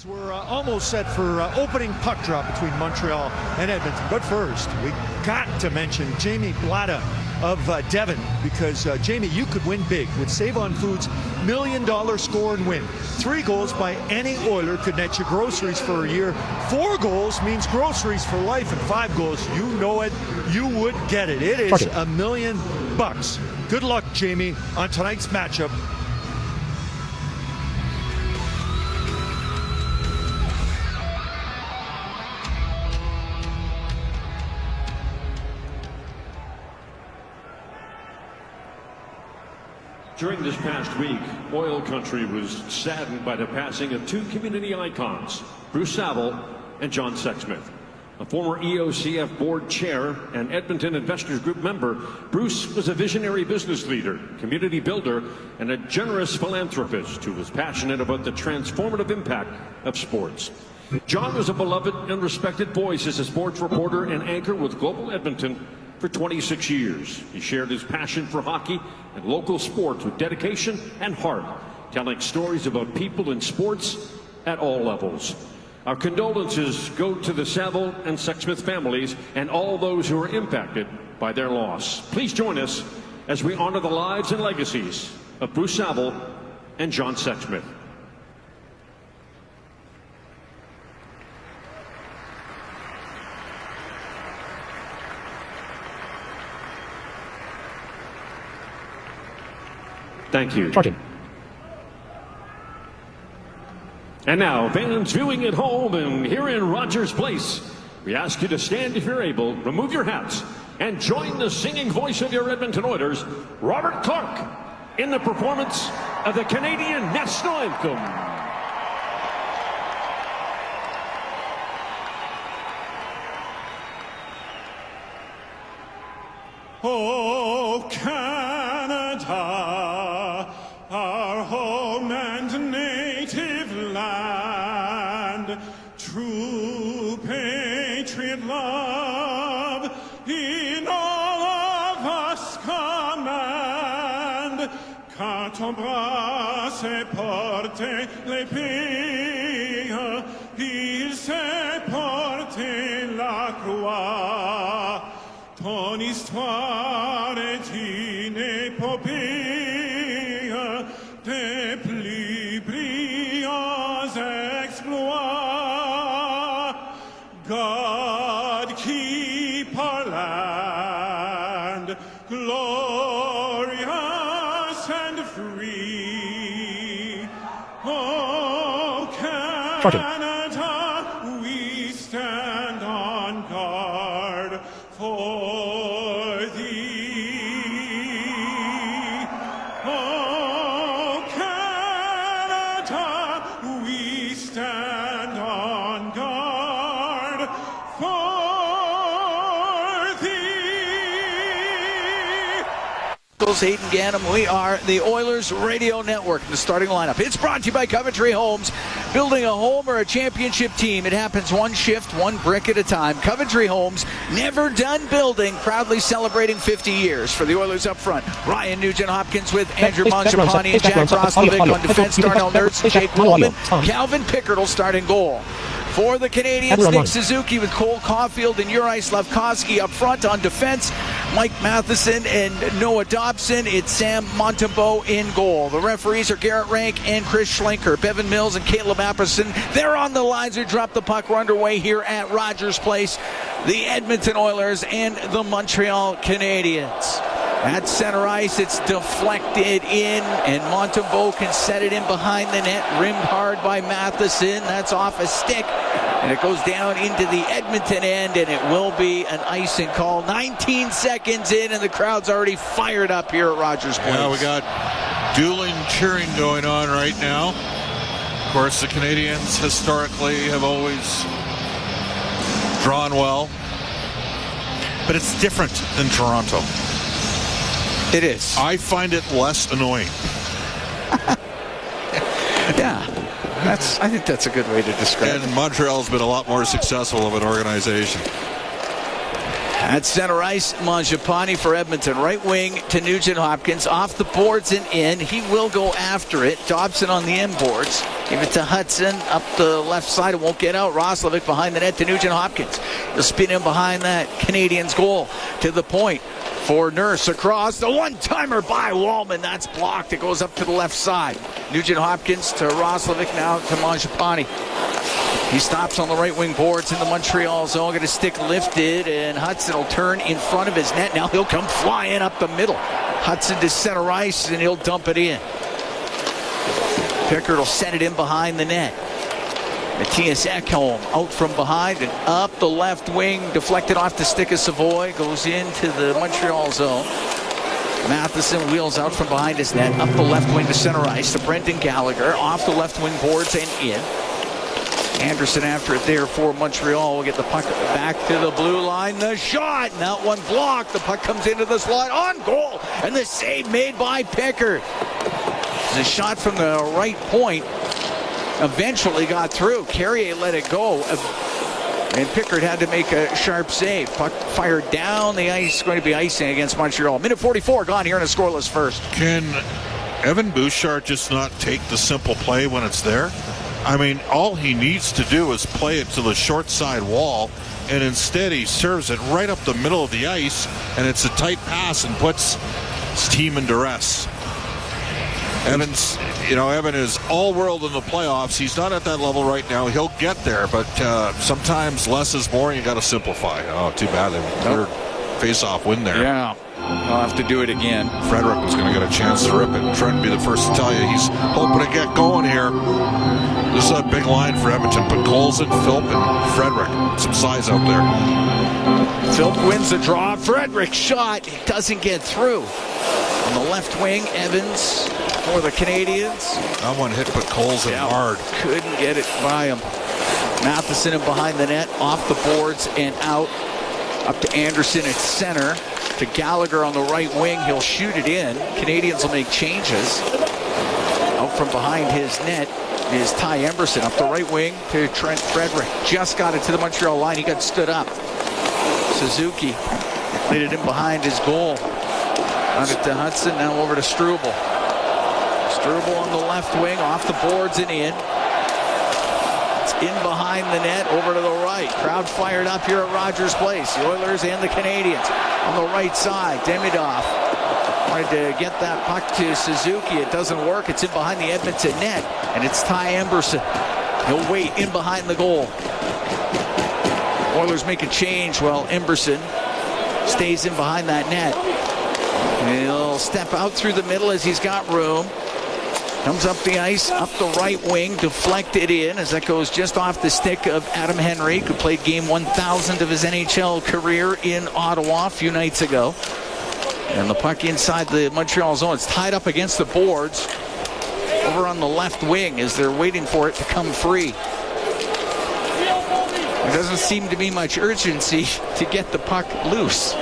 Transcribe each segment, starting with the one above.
We're almost set for opening puck drop between Montreal and Edmonton. But first, we got to mention Jamie Blada of Devon, because Jamie, you could win big with Save on Foods $1 million score and win. 3 goals by any Oiler could net you groceries for a year. 4 goals means groceries for life, and 5 goals, you know it, you would get it. It is $1 million. Good luck, Jamie, on tonight's matchup. During this past week, Oil Country was saddened by the passing of 2 community icons, Bruce Saville and John Sexsmith. A former EOCF board chair and Edmonton Investors Group member, Bruce was a visionary business leader, community builder, and a generous philanthropist who was passionate about the transformative impact of sports. John was a beloved and respected voice as a sports reporter and anchor with Global Edmonton for 26 years. He shared his passion for hockey and local sports with dedication and heart, telling stories about people in sports at all levels. Our condolences go to the Saville and Sexsmith families and all those who were impacted by their loss. Please join us as we honor the lives and legacies of Bruce Saville and John Sexsmith. Thank you. Charging. And now, fans viewing at home and here in Rogers Place, we ask you to stand if you're able, remove your hats, and join the singing voice of your Edmonton Oilers, Robert Clark, in the performance of the Canadian National Anthem. Oh, Canada, our home and native land, true patriot love in all of us command. Quand on brasse et porte l'épée, il sait porter la croix. Ton histoire est une épopée des plus brillants exploits. God keep our land glorious and free. Oh, Canada, we stand on guard for thee. Oh, Canada, we stand on guard for thee. Hayden Ganem, we are the Oilers Radio Network, the starting lineup. It's brought to you by Coventry Homes. Building a home or a championship team, it happens one shift, one brick at a time. Coventry Homes, never done building, proudly celebrating 50 years. For the Oilers up front, Ryan Nugent-Hopkins with Andrew Mangiapane and Jack Roslovic on defense. Darnell Nurse, Jake Pullman, Calvin Pickard will start in goal. For the Canadiens, Nick Suzuki with Cole Caulfield and Juraj Slavkovsky up front. On defense, Mike Matheson and Noah Dobson. It's Sam Montembeault in goal. The referees are Garrett Rank and Chris Schlenker. Bevan Mills and Caleb Apperson, they're on the lines who drop the puck. We're underway here at Rogers Place. The Edmonton Oilers and the Montreal Canadiens. At center ice, it's deflected in, and Montembeault can set it in behind the net, rimmed hard by Matheson. That's off a stick, and it goes down into the Edmonton end, and it will be an icing call. 19 seconds in, and the crowd's already fired up here at Rogers Place. Yeah, we got dueling cheering going on right now. Of course, the Canadiens historically have always drawn well, but it's different than Toronto. It is. I find it less annoying. Yeah, I think that's a good way to describe it. And Montreal's been a lot more successful of an organization. At center ice, Mangiapane for Edmonton. Right wing to Nugent Hopkins. Off the boards and in. He will go after it. Dobson on the inboards. Give it to Hudson. Up the left side. It won't get out. Roslovic behind the net to Nugent Hopkins. He'll spin in behind that Canadiens goal. To the point for Nurse. Across. The one-timer by Wallman. That's blocked. It goes up to the left side. Nugent Hopkins to Roslovic. Now to Mangiapane. He stops on the right wing boards in the Montreal zone. Got his stick lifted, and Hudson will turn in front of his net. Now he'll come flying up the middle. Hudson to center ice, and he'll dump it in. Pickard will set it in behind the net. Matthias Ekholm out from behind and up the left wing, deflected off the stick of Savoy, goes into the Montreal zone. Matheson wheels out from behind his net, up the left wing to center ice to Brendan Gallagher, off the left wing boards and in. Anderson after it there for Montreal will get the puck back to the blue line. The shot, and that one blocked. The puck comes into the slot on goal, and the save made by Pickard. The shot from the right point eventually got through. Carrier let it go, and Pickard had to make a sharp save. Puck fired down the ice, going to be icing against Montreal. Minute 44 gone here in a scoreless first. Can Evan Bouchard just not take the simple play when it's there? I mean, all he needs to do is play it to the short side wall, and instead he serves it right up the middle of the ice, and it's a tight pass and puts his team in duress. Evan is all world in the playoffs. He's not at that level right now. He'll get there, but sometimes less is more, and you got to simplify. Oh, too bad. They cleared face-off win there. Yeah, I'll have to do it again. Frederick was going to get a chance to rip it. Trent be the first to tell you he's hoping to get going here. This is a big line for Edmonton, but Colson, Philp, and Frederick, some size out there. Philp wins the draw. Frederick shot. It doesn't get through. On the left wing, Evans for the Canadiens. That one hit but Colson hard. Couldn't get it by him. Matheson in behind the net, off the boards and out. Up to Anderson at center. To Gallagher on the right wing. He'll shoot it in. Canadiens will make changes. Out from behind his net is Ty Emberson up the right wing to Trent Frederick. Just got it to the Montreal line. He got stood up. Suzuki laid it in behind his goal. On it to Hudson. Now over to Struble. Struble on the left wing, off the boards and in. It's in behind the net, over to the right. Crowd fired up here at Rogers Place. The Oilers and the Canadiens on the right side. Demidov wanted to get that puck to Suzuki. It doesn't work. It's in behind the Edmonton net, and it's Ty Emberson. He'll wait in behind the goal. Oilers make a change while Emberson stays in behind that net. He'll step out through the middle as he's got room. Comes up the ice, up the right wing, deflected in as that goes just off the stick of Adam Henrique, who played game 1,000 of his NHL career in Ottawa a few nights ago. And the puck inside the Montreal zone. It's tied up against the boards over on the left wing as they're waiting for it to come free. There doesn't seem to be much urgency to get the puck loose.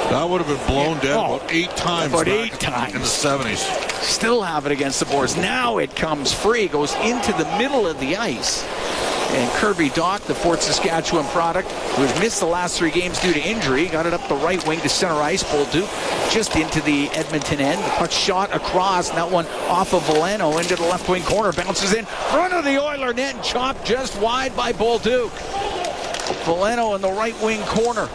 That would have been blown dead about 8 times about back 8 times. in the 70s. Still have it against the boards. Now it comes free, goes into the middle of the ice. And Kirby Dach, the Fort Saskatchewan product, who has missed the last 3 games due to injury, got it up the right wing to center ice. Bolduc just into the Edmonton end. The puck shot across, and that one off of Veleno into the left wing corner. Bounces in front of the Oiler net and chopped just wide by Bolduc. Veleno in the right wing corner.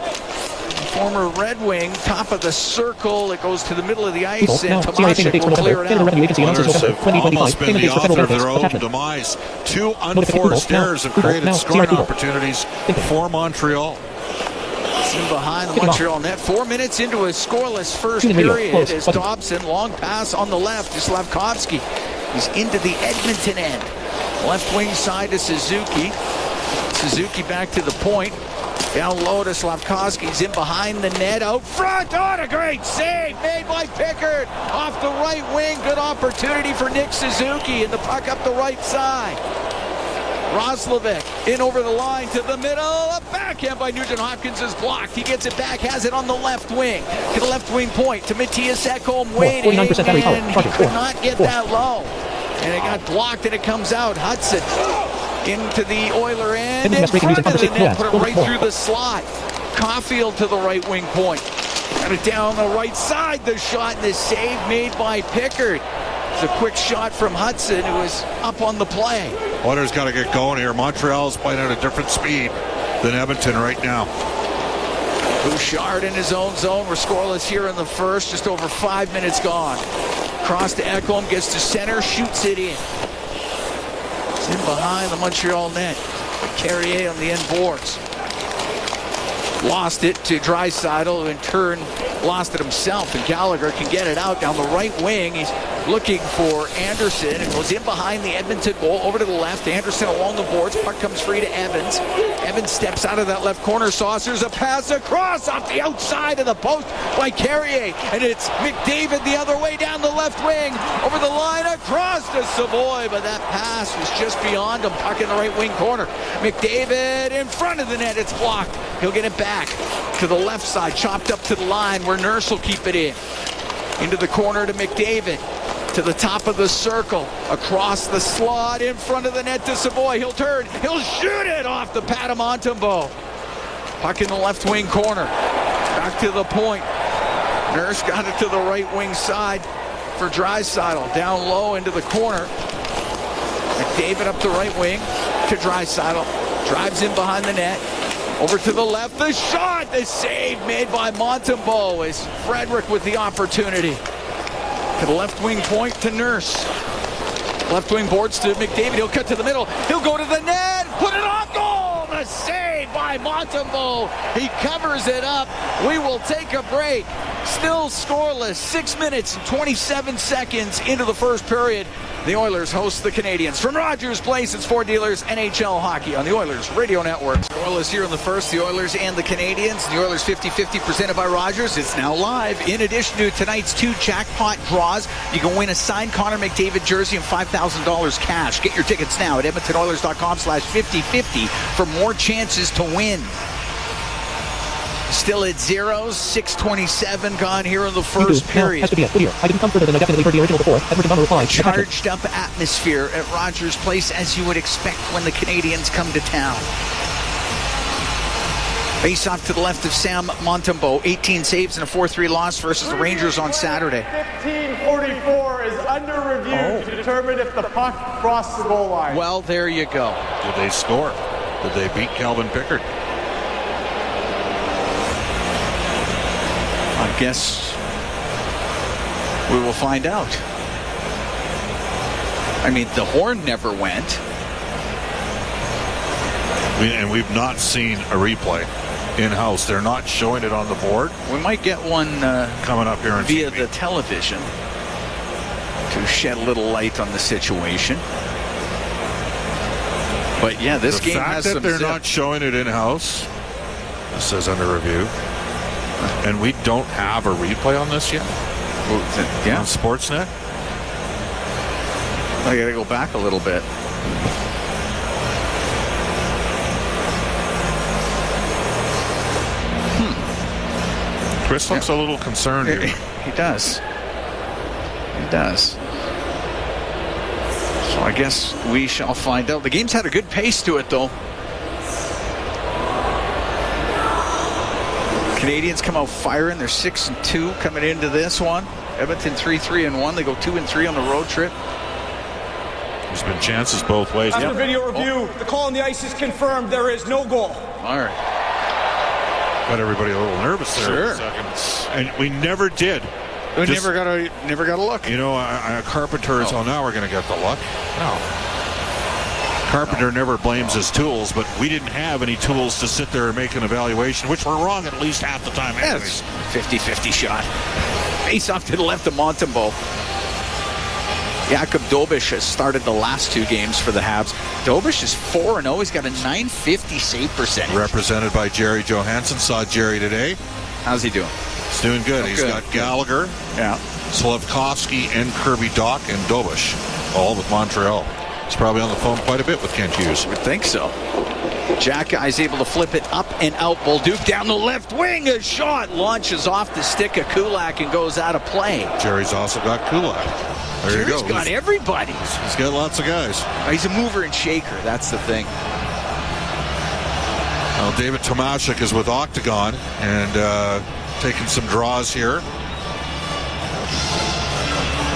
Former Red Wing, top of the circle. It goes to the middle of the ice, and Tomashek will clear it out. Oilers have almost been the author of their own demise. 2 unforced errors have created scoring opportunities for Montreal. It's in behind the Montreal net. 4 minutes into a scoreless first period as Dobson, long pass on the left to Slavkovsky. He's into the Edmonton end. Left wing side to Suzuki. Suzuki back to the point. Down low to Slavkovsky. He's in behind the net. Out front. Oh, a great save made by Pickard. Off the right wing. Good opportunity for Nick Suzuki. And the puck up the right side. Roslovic in over the line to the middle. A backhand by Nugent Hopkins is blocked. He gets it back. Has it on the left wing. To the left wing point to Matthias Ekholm waiting. And he could not get that low. And it got blocked and it comes out. Hudson into the Oiler end in front of the net, put it right through the slot. Caulfield to the right wing point. Got it down the right side. The shot and the save made by Pickard. It's a quick shot from Hudson, who was up on the play. Oilers got to get going here. Montreal's playing at a different speed than Edmonton right now. Bouchard in his own zone. We're scoreless here in the first. Just over 5 minutes gone. Cross to Ekholm, gets to center, shoots it in. It's in behind the Montreal net. Carrier on the end boards. Lost it to Draisaitl, who in turn lost it himself, and Gallagher can get it out down the right wing. He's looking for Anderson. It goes in behind the Edmonton goal, over to the left. Anderson along the boards. Puck comes free to Evans. Evans steps out of that left corner. Saucers a pass across off the outside of the post by Carrier. And it's McDavid the other way down the left wing. Over the line across to Savoy. But that pass was just beyond him. Puck in the right wing corner. McDavid in front of the net. It's blocked. He'll get it back to the left side. Chopped up to the line where Nurse will keep it in. Into the corner to McDavid. To the top of the circle, across the slot, in front of the net to Savoy. He'll turn, he'll shoot it off the pad of Montembeault. Puck in the left wing corner, back to the point. Nurse got it to the right wing side for Draisaitl. Down low into the corner. McDavid up the right wing to Draisaitl. Drives in behind the net. Over to the left, the shot, the save made by Montembeault as Frederick with the opportunity. To the left wing point to Nurse. Left wing boards to McDavid. He'll cut to the middle. He'll go to the net. Put it on goal. The save by Montembeault. He covers it up. We will take a break. Still scoreless. 6 minutes and 27 seconds into the first period. The Oilers host the Canadiens. From Rogers Place, it's Ford Dealers NHL Hockey on the Oilers Radio Network. Scoreless here in the first, the Oilers and the Canadiens. The Oilers 50-50 presented by Rogers. It's now live. In addition to tonight's 2 jackpot draws, you can win a signed Connor McDavid jersey and $5,000 cash. Get your tickets now at EdmontonOilers.com/5050 for more chances to win. Still at zeros, 6:27 gone here in the first period. Has to be a clear. I didn't come further than I definitely heard the original before. Edmonton on reply. Charged up atmosphere at Rogers Place, as you would expect when the Canadiens come to town. Face off to the left of Sam Montembeault. 18 saves and a 4-3 loss versus the Rangers on Saturday. 15:44 is under review to determine if the puck crossed the goal line. Well, there you go. Did they score? Did they beat Calvin Pickard? I guess we will find out. I mean, the horn never went. And we've not seen a replay in-house. They're not showing it on the board. We might get one coming up here on via TV. the television to shed a little light on the situation. But yeah, this game has some The fact that they're not showing it in-house, it says under review, and we don't have a replay on this yet? Yeah. On Sportsnet? I gotta go back a little bit. Chris looks a little concerned here. He does. He does. So I guess we shall find out. The game's had a good pace to it, though. Canadiens come out firing. They're 6-2 coming into this one. Edmonton 3-3-1. They go 2-3 on the road trip. There's been chances both ways. After video review, the call on the ice is confirmed. There is no goal. All right. Got everybody a little nervous there for a second. And we never did. We never got a look. You know, Carpenter is, now we're going to get the luck. No. Carpenter never blames his tools, but we didn't have any tools to sit there and make an evaluation, which were wrong at least half the time anyways. 50-50 shot. Face off to the left of Montembeault. Jakub Dobish has started the last 2 games for the Habs. Dobish is 4-0. He's got a .950 save percentage. Represented by Jerry Johansson. Saw Jerry today. How's he doing? He's doing good. He's got Gallagher, Slavkovsky, and Kirby Doc, and Dobish, all with Montreal. He's probably on the phone quite a bit with Kent Hughes. I would think so. Jack is able to flip it up and out. Bolduc down the left wing. A shot launches off the stick of Kulak and goes out of play. Jerry's also got Kulak. There you go. He's got everybody. He's got lots of guys. He's a mover and shaker. That's the thing. Well, David Tomashik is with Octagon and taking some draws here.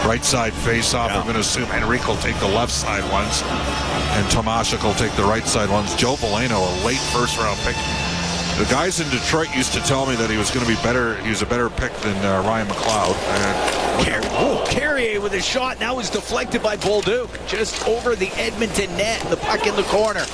Right side face-off. I'm going to assume Enrique will take the left side ones, and Tomashik will take the right side ones. Joe Veleno, a late first-round pick. The guys in Detroit used to tell me that he was going to be better. He was a better pick than Ryan McLeod. Carrier with a shot. That was deflected by Bolduc. Just over the Edmonton net. The puck in the corner.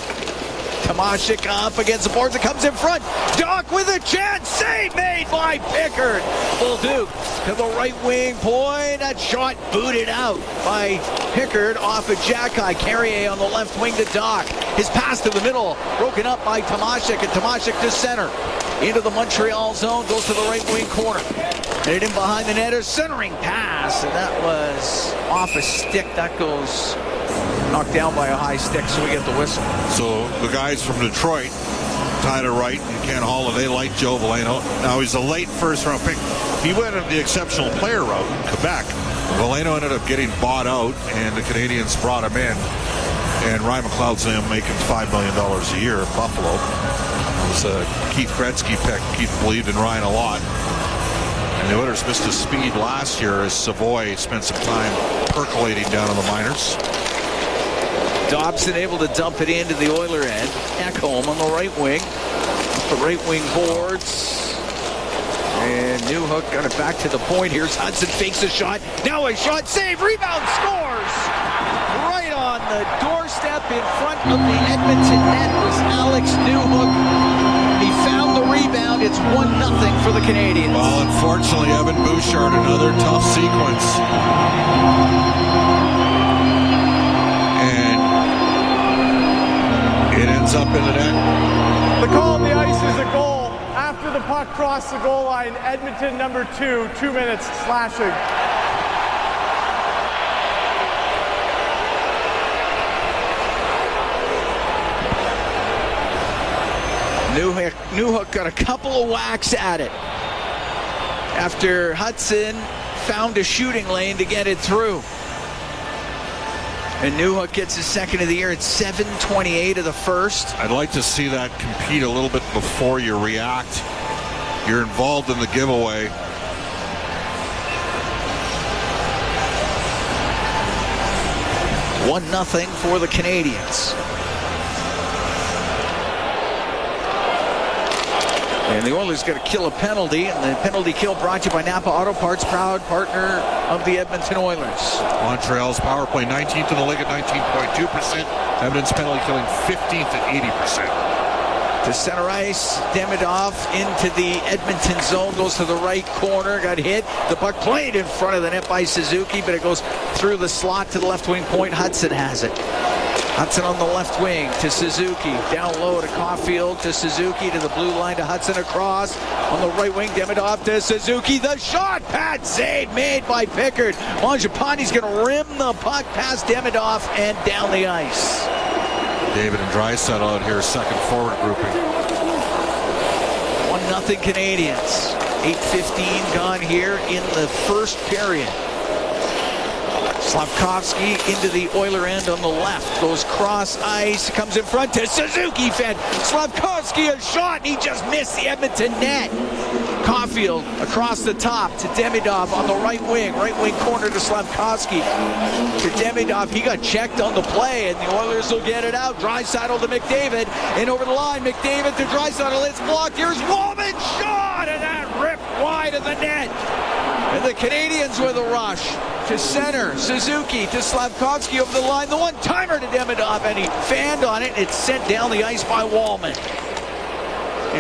Tomashik up against the boards. It comes in front. Doc with a chance. Save made by Pickard. Bolduc to the right wing. Point. That shot booted out by Pickard off of Jacky. Carrier on the left wing to Doc. His pass to the middle. Broken up by Tomashik. And Tomashik to center. Into the Montreal zone. Goes to the right wing corner. And in behind the net. A centering pass. And that was off a stick. That goes knocked down by a high stick, so we get the whistle. So the guys from Detroit, Tyler Wright and Ken Holland, they like Joe Veleno. Now he's a late first-round pick. He went the exceptional player route in Quebec. Veleno ended up getting bought out, and the Canadiens brought him in. And Ryan McLeod's making $5 million a year at Buffalo. It was a Keith Gretzky pick. Keith believed in Ryan a lot. And the Oilers missed his speed last year as Savoy spent some time percolating down in the minors. Dobson able to dump it into the Oiler end. Ekholm on the right wing. The right wing boards. And Newhook got it back to the point. Here's Hudson, fakes a shot. Now a shot, save, rebound, scores! Right on the doorstep in front of the Edmonton net was Alex Newhook. He found the rebound. It's 1-0 for the Canadiens. Well, unfortunately, Evan Bouchard, another tough sequence. It ends up in the net. The call on the ice is a goal. After the puck crossed the goal line, Edmonton number 2, 2 minutes slashing. Newhook got a couple of whacks at it after Hudson found a shooting lane to get it through. And Newhook gets his second of the year at 7:28 of the first. I'd like to see that compete a little bit before you react. You're involved in the giveaway. One nothing for the Canadiens. And the Oilers got to kill a penalty, and the penalty kill brought to you by Napa Auto Parts, proud partner of the Edmonton Oilers. Montreal's power play 19th in the league at 19.2%. Edmonton's penalty killing 15th at 80%. To center ice, Demidov into the Edmonton zone, goes to the right corner, got hit. The puck played in front of the net by Suzuki, but it goes through the slot to the left wing point. Hudson has it. Hudson on the left wing to Suzuki. Down low to Caulfield to Suzuki to the blue line to Hudson across. On the right wing, Demidov to Suzuki. The shot, pad save made by Pickard. Mangiapane's going to rim the puck past Demidov and down the ice. David and Draisaitl out here, second forward grouping. 1-0 Canadiens. 8:15 gone here in the first period. Slavkovsky into the Oiler end on the left. Goes cross ice. Comes in front to Suzuki. Fed Slavkovsky a shot. And he just missed the Edmonton net. Caulfield across the top to Demidov on the right wing. Right wing corner to Slavkovsky. To Demidov. He got checked on the play, and the Oilers will get it out. Draisaitl to McDavid. And over the line. McDavid to Draisaitl. It's blocked. Here's Wallman. Shot! And that ripped wide of the net. And the Canadiens with a rush to center. Suzuki to Slavkovsky over the line. The one-timer to Demidov, and he fanned on it. It's sent down the ice by Wallman.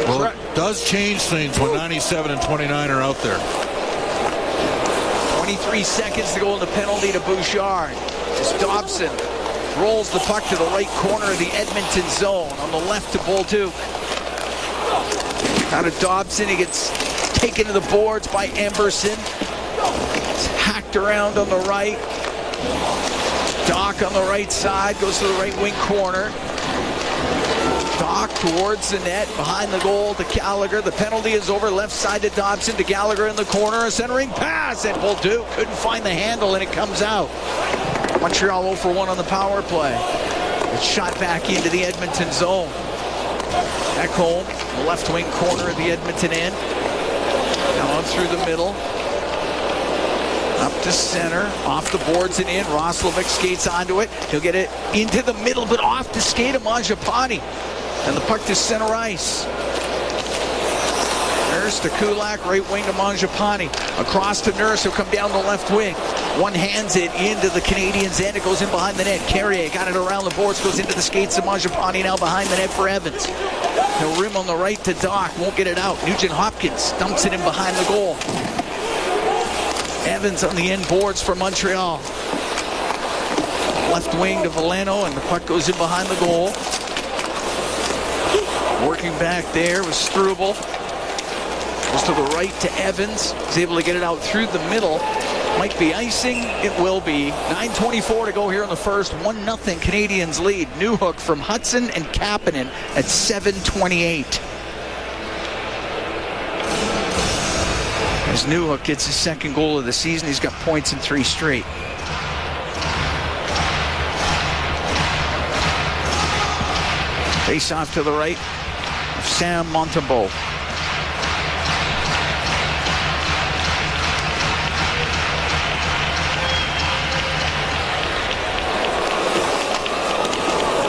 Well, it does change things when 97 and 29 are out there. 23 seconds to go in the penalty to Bouchard. As Dobson rolls the puck to the right corner of the Edmonton zone. On the left to Bolduc. Out of Dobson, he gets taken to the boards by Emberson. It's hacked around on the right. Doc on the right side, goes to the right wing corner. Doc towards the net, behind the goal to Gallagher. The penalty is over, left side to Dobson, to Gallagher in the corner. A centering pass, and Bolduc couldn't find the handle, and it comes out. Montreal 0 for 1 on the power play. It's shot back into the Edmonton zone. Ekholm, the left wing corner of the Edmonton end. Now on through the middle. Up to center, off the boards and in. Roslovic skates onto it. He'll get it into the middle, but off the skate of Mangiapane. And the puck to center ice. Nurse to Kulak, right wing to Mangiapane. Across to Nurse, he'll come down the left wing. One hands it into the Canadiens' end. It goes in behind the net. Carrier got it around the boards, goes into the skates of Mangiapane, now behind the net for Evans. He'll rim on the right to Doc, won't get it out. Nugent Hopkins dumps it in behind the goal. Evans on the end boards for Montreal. Left wing to Veleno, and the puck goes in behind the goal. Working back there was Struble. Goes to the right to Evans. He's able to get it out through the middle. Might be icing. It will be. 9:24 to go here in the first. 1-0 Canadiens lead. Newhook from Hudson and Kapanen at 7:28. As Newhook gets his second goal of the season, he's got points in 3 straight. Face off to the right of Sam Montembeault.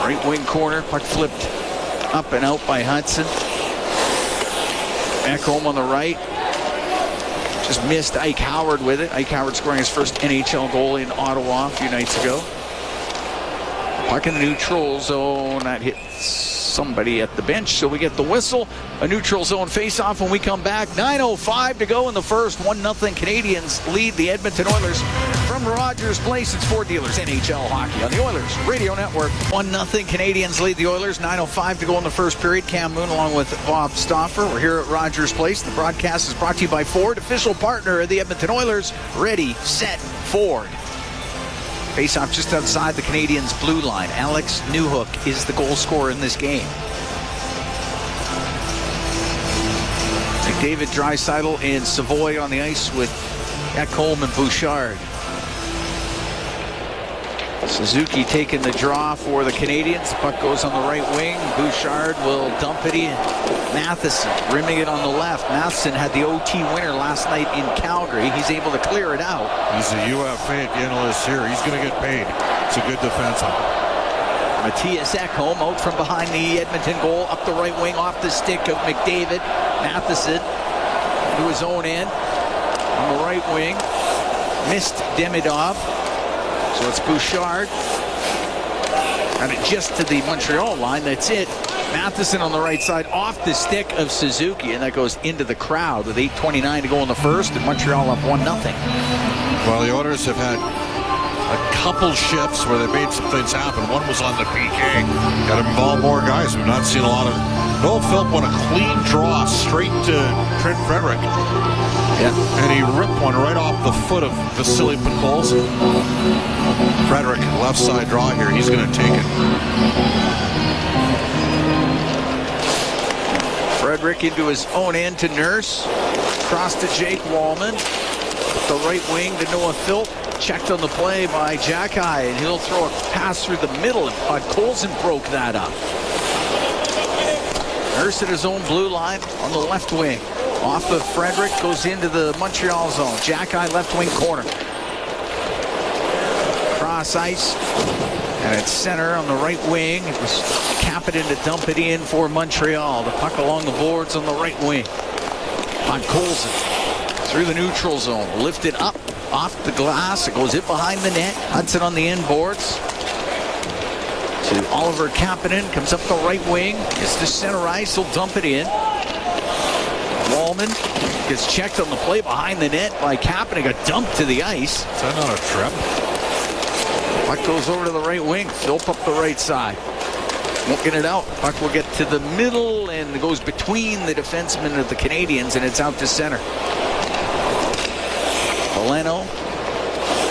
Right wing corner, puck flipped up and out by Hudson. Ekholm on the right. Just missed Ike Howard with it. Ike Howard scoring his first NHL goal in Ottawa a few nights ago. Puck in the neutral zone. That hits somebody at the bench, so we get the whistle. A neutral zone face-off when we come back. 9:05 to go in the first. 1-0 Canadiens lead the Edmonton Oilers. From Rogers Place, it's Ford Dealers NHL Hockey on the Oilers Radio Network. 1-0 Canadiens lead the Oilers. 9:05 to go in the first period. Cam Moon along with Bob Stauffer. We're here at Rogers Place. The broadcast is brought to you by Ford, official partner of the Edmonton Oilers. Ready, set, Ford. Face-off just outside the Canadiens' blue line. Alex Newhook is the goal scorer in this game. McDavid, Draisaitl, and Savoy on the ice with Ekholm and Bouchard. Suzuki taking the draw for the Canadiens. The puck goes on the right wing. Bouchard will dump it in. Matheson rimming it on the left. Matheson had the OT winner last night in Calgary. He's able to clear it out. He's a UFA at the end of this year. He's going to get paid. It's a good defenseman. Matthias Ekholm out from behind the Edmonton goal. Up the right wing off the stick of McDavid. Matheson to his own end. On the right wing. Missed Demidov. So it's Bouchard. Got it just to the Montreal line. That's it. Matheson on the right side off the stick of Suzuki, and that goes into the crowd with 8:29 to go in the first, and Montreal up 1-0. Well, the Oilers have had a couple shifts where they made some things happen. One was on the PK. Got to involve more guys. We've not seen a lot of it. Noel Philp won a clean draw straight to Trent Frederick. Yeah. And he ripped one right off the foot of Vasily Podkolzin. Frederick, left side draw here. He's going to take it. Frederick into his own end to Nurse. Cross to Jake Wallman. The right wing to Noah Philp. Checked on the play by Jacky, and he'll throw a pass through the middle, and Podkolzin broke that up. Nurse at his own blue line on the left wing. Off of Frederick, goes into the Montreal zone. Jacky left wing corner. Cross ice. And at center on the right wing, it was Kapanen to dump it in for Montreal. The puck along the boards on the right wing. Podkolzin through the neutral zone. Lifted up off the glass. It goes in behind the net. Hudson on the end boards. To Oliver Kapanen. Comes up the right wing. Gets to center ice. He'll dump it in. Wallman gets checked on the play behind the net by Kapanen. Got dumped to the ice. Is that not a trip? Puck goes over to the right wing. Philp up the right side. Won't get it out. Puck will get to the middle and it goes between the defensemen of the Canadiens, and it's out to center. Veleno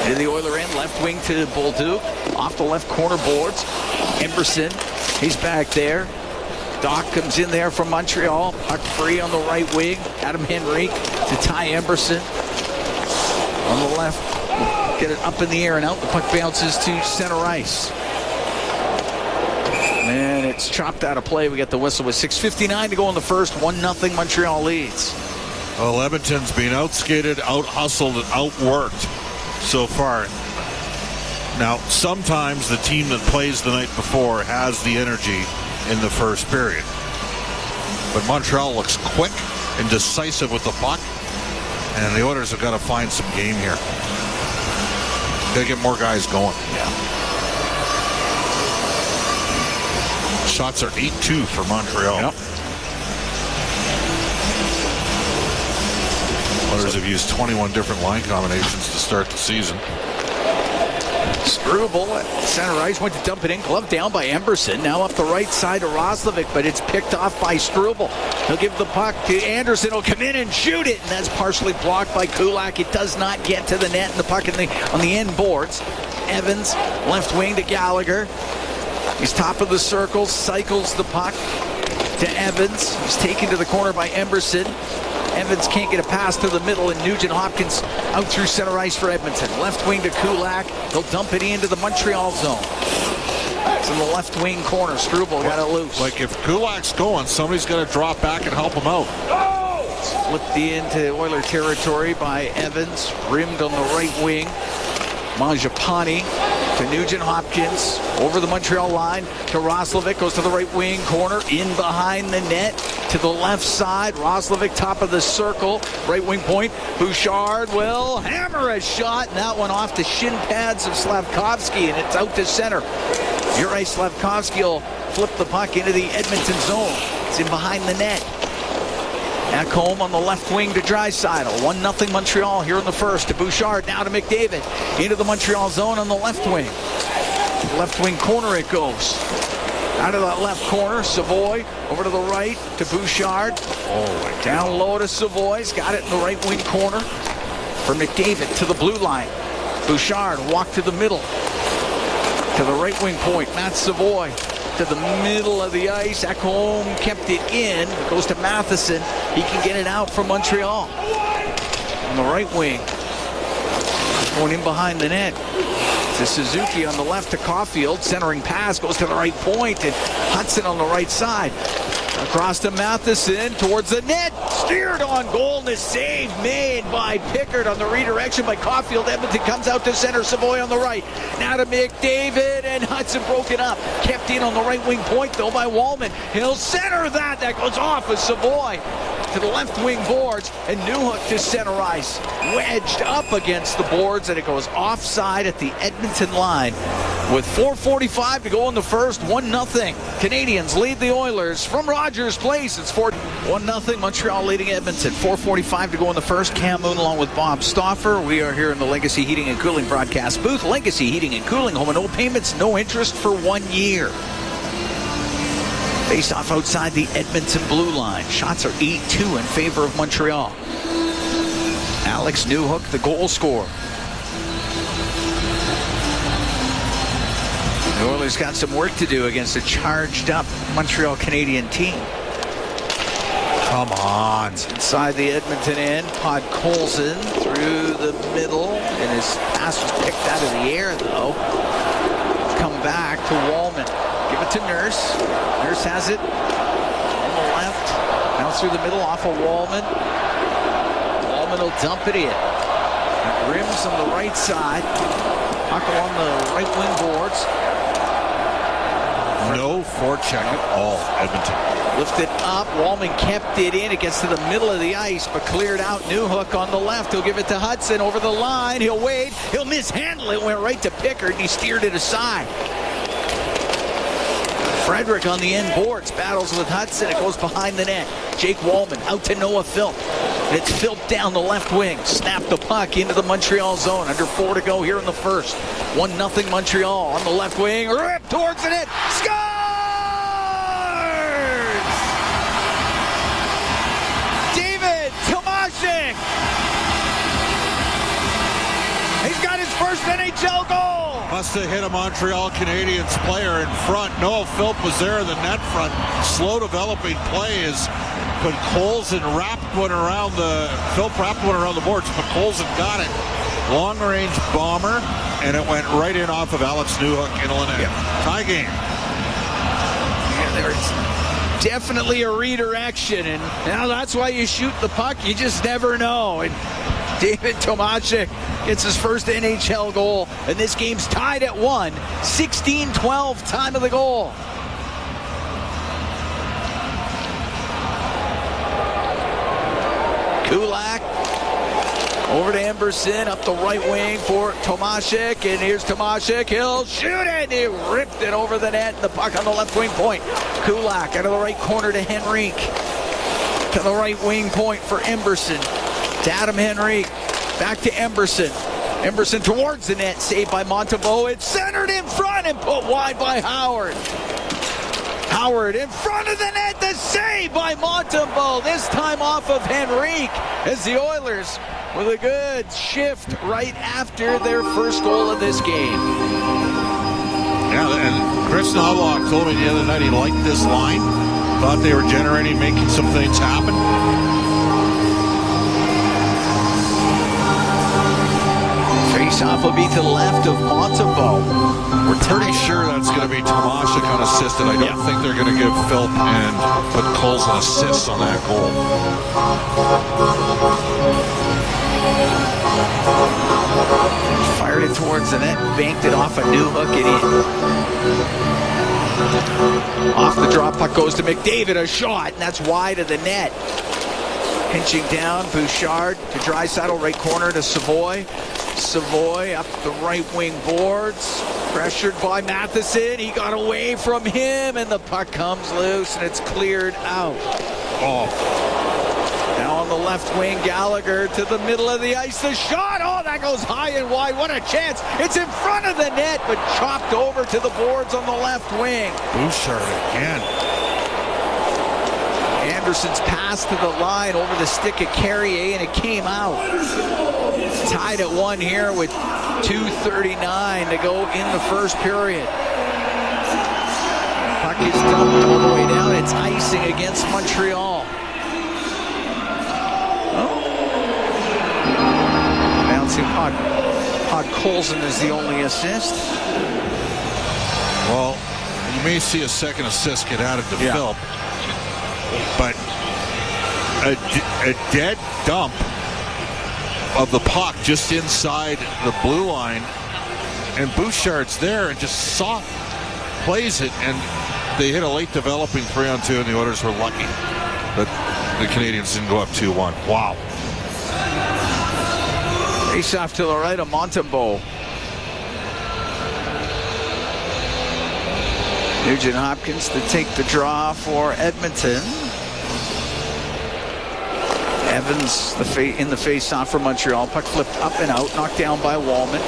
into the Oiler end. Left wing to Bolduc. Off the left corner boards. Emberson. He's back there. Doc comes in there from Montreal. Puck free on the right wing. Adam Henrique to Ty Emberson. On the left. Get it up in the air and out. The puck bounces to center ice. And it It's chopped out of play. We get the whistle with 6:59 to go in the first. 1-0 Montreal leads. Well, Edmonton's been outskated, out-hustled, and outworked so far. Now, sometimes the team that plays the night before has the energy in the first period. But Montreal looks quick and decisive with the puck. And the Oilers have got to find some game here. Got to get more guys going. Yeah. Shots are 8-2 for Montreal. Yep. Oilers have used 21 different line combinations to start the season. Struble at center ice, went to dump it in, glove down by Emberson. Now up the right side to Roslovic, but it's picked off by Struble. He'll give the puck to Anderson. He'll come in and shoot it, and that's partially blocked by Kulak. It does not get to the net, and the puck on the end boards. Evans, left wing to Gallagher. He's top of the circle, cycles the puck to Evans. He's taken to the corner by Emberson. Evans can't get a pass to the middle, and Nugent Hopkins out through center ice for Edmonton. Left wing to Kulak. He'll dump it into the Montreal zone. It's in the left wing corner. Struble got it loose. Like if Kulak's going, somebody's got to drop back and help him out. Flipped into Oiler territory by Evans. Rimmed on the right wing. Mangiapane to Nugent Hopkins. Over the Montreal line to Roslovic. Goes to the right wing corner. In behind the net. To the left side. Roslovic top of the circle. Right wing point. Bouchard will hammer a shot. And that one off the shin pads of Slavkovsky. And it's out to center. You're right. Slavkovsky will flip the puck into the Edmonton zone. It's in behind the net. Ekholm on the left wing to Draisaitl. 1-0 Montreal here in the first. To Bouchard, now to McDavid. Into the Montreal zone on the left wing. Left wing corner it goes. Out of that left corner, Savoy over to the right to Bouchard. Oh, down low to Savoy's. Got it in the right wing corner for McDavid to the blue line. Bouchard walked to the middle. To the right wing point, Matt Savoy. To the middle of the ice. Ekholm kept it in. It goes to Matheson. He can get it out from Montreal. On the right wing. Going in behind the net. To Suzuki on the left to Caulfield. Centering pass goes to the right point. And Hudson on the right side. Across to Matheson towards the net. Steered on goal and a save made by Pickard on the redirection by Caulfield. Edmonton comes out to center. Savoy on the right. Now to McDavid, and Hudson broken up. Kept in on the right wing point though by Wallman. He'll center that. That goes off with Savoy. To the left wing boards, and Newhook to center ice. Wedged up against the boards, and it goes offside at the Edmonton line. With 4:45 to go in the first, 1-0. Canadiens lead the Oilers from Rogers Place. It's 1-0. Montreal leading Edmonton. 4:45 to go in the first. Cam Moon along with Bob Stauffer. We are here in the Legacy Heating and Cooling broadcast booth. Legacy Heating and Cooling, home and no payments, no interest for 1 year. Faced off outside the Edmonton blue line. Shots are 8-2 in favor of Montreal. Alex Newhook, the goal scorer. The Oilers got some work to do against a charged up Montreal Canadian team. Come on. Inside the Edmonton end, Podkolzin through the middle, and his pass was picked out of the air though. Come back to Wallman. Give it to Nurse. Nurse has it on the left. Now through the middle off of Wallman. Wallman will dump it in. It rims on the right side. Puck along the right wing boards. No forecheck at all, Edmonton. Lifted up. Wallman kept it in. It gets to the middle of the ice, but cleared out. Newhook on the left. He'll give it to Hudson over the line. He'll wait. He'll mishandle it. Went right to Pickard, and he steered it aside. Frederick on the end boards, battles with Hudson. It goes behind the net. Jake Wallman out to Noah Philp. It's Philp down the left wing. Snap the puck into the Montreal zone. Under 4 to go here in the first. 1-0 Montreal on the left wing. Rip towards the net. Scores! David Tomashik. He's got his first NHL goal. Must have hit a Montreal Canadiens player in front. Noah Philp was there in the net front. Slow developing play is Podkolzin wrapped one around the boards. Podkolzin got it. Long range bomber, and it went right in off of Alex Newhook in the net. Tie game. Definitely a redirection, and now that's why you shoot the puck. You just never know. And David Tomášek gets his first NHL goal, and this game's tied at 1. 16-12 time of the goal. Kulak over to Emberson, up the right wing for Tomášek, and here's Tomášek. He'll shoot it. He ripped it over the net. The puck on the left wing point. Kulak out of the right corner to Henrique. To the right wing point for Emberson. To Adam Henrique. Back to Emberson. Emberson towards the net. Saved by Montembeault. It's centered in front and put wide by Howard. Howard in front of the net. The save by Montembeault. This time off of Henrique as the Oilers with a good shift right after their first goal of this game. Yeah, and Chris Knobloch told me the other night he liked this line. Thought they were generating, making some things happen. Face-off will be to the left of Montembeault. We're pretty sure that's going to be Tomášek unassisted. I don't think they're going to give Philp and put Coles an assist on that goal. Fired it towards the net, banked it off a new hook and in. Off the drop, puck goes to McDavid, a shot, and that's wide of the net. Pinching down, Bouchard to Draisaitl, right corner to Savoy. Savoy up the right wing boards, pressured by Matheson. He got away from him, and the puck comes loose, and it's cleared out. Now on the left wing, Gallagher to the middle of the ice. The shot, oh, that goes high and wide. What a chance. It's in front of the net, but chopped over to the boards on the left wing. Bouchard again. Anderson's pass to the line over the stick of Carrier, and it came out. Tied at 1 here with 2:39 to go in the first period. Puck is dumped all the way down. It's icing against Montreal. Bouncing puck. Colson is the only assist. Well, you may see a second assist get added to Philp, but a dead dump of the puck just inside the blue line, and Bouchard's there and just soft plays it, and they hit a late developing 3-on-2, and the Oilers were lucky that the Canadiens didn't go up 2-1. Wow. Face off to the right of Montembeault. Nugent Hopkins to take the draw for Edmonton. Evans in the face-off for Montreal. Puck flipped up and out, knocked down by Wallman.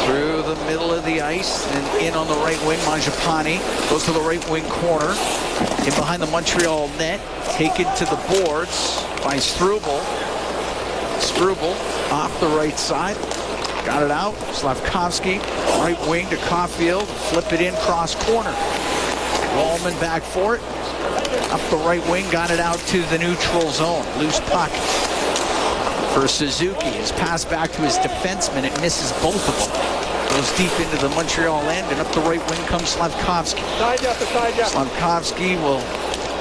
Through the middle of the ice and in on the right wing. Mangiapane goes to the right wing corner. In behind the Montreal net. Taken to the boards by Struble. Struble off the right side. Got it out. Slavkovsky, right wing to Caulfield. Flip it in, cross corner. Wallman back for it. Up the right wing, got it out to the neutral zone. Loose puck for Suzuki. His pass back to his defenseman. It misses both of them. Goes deep into the Montreal end, and up the right wing comes Slavkovsky. Slavkovsky will,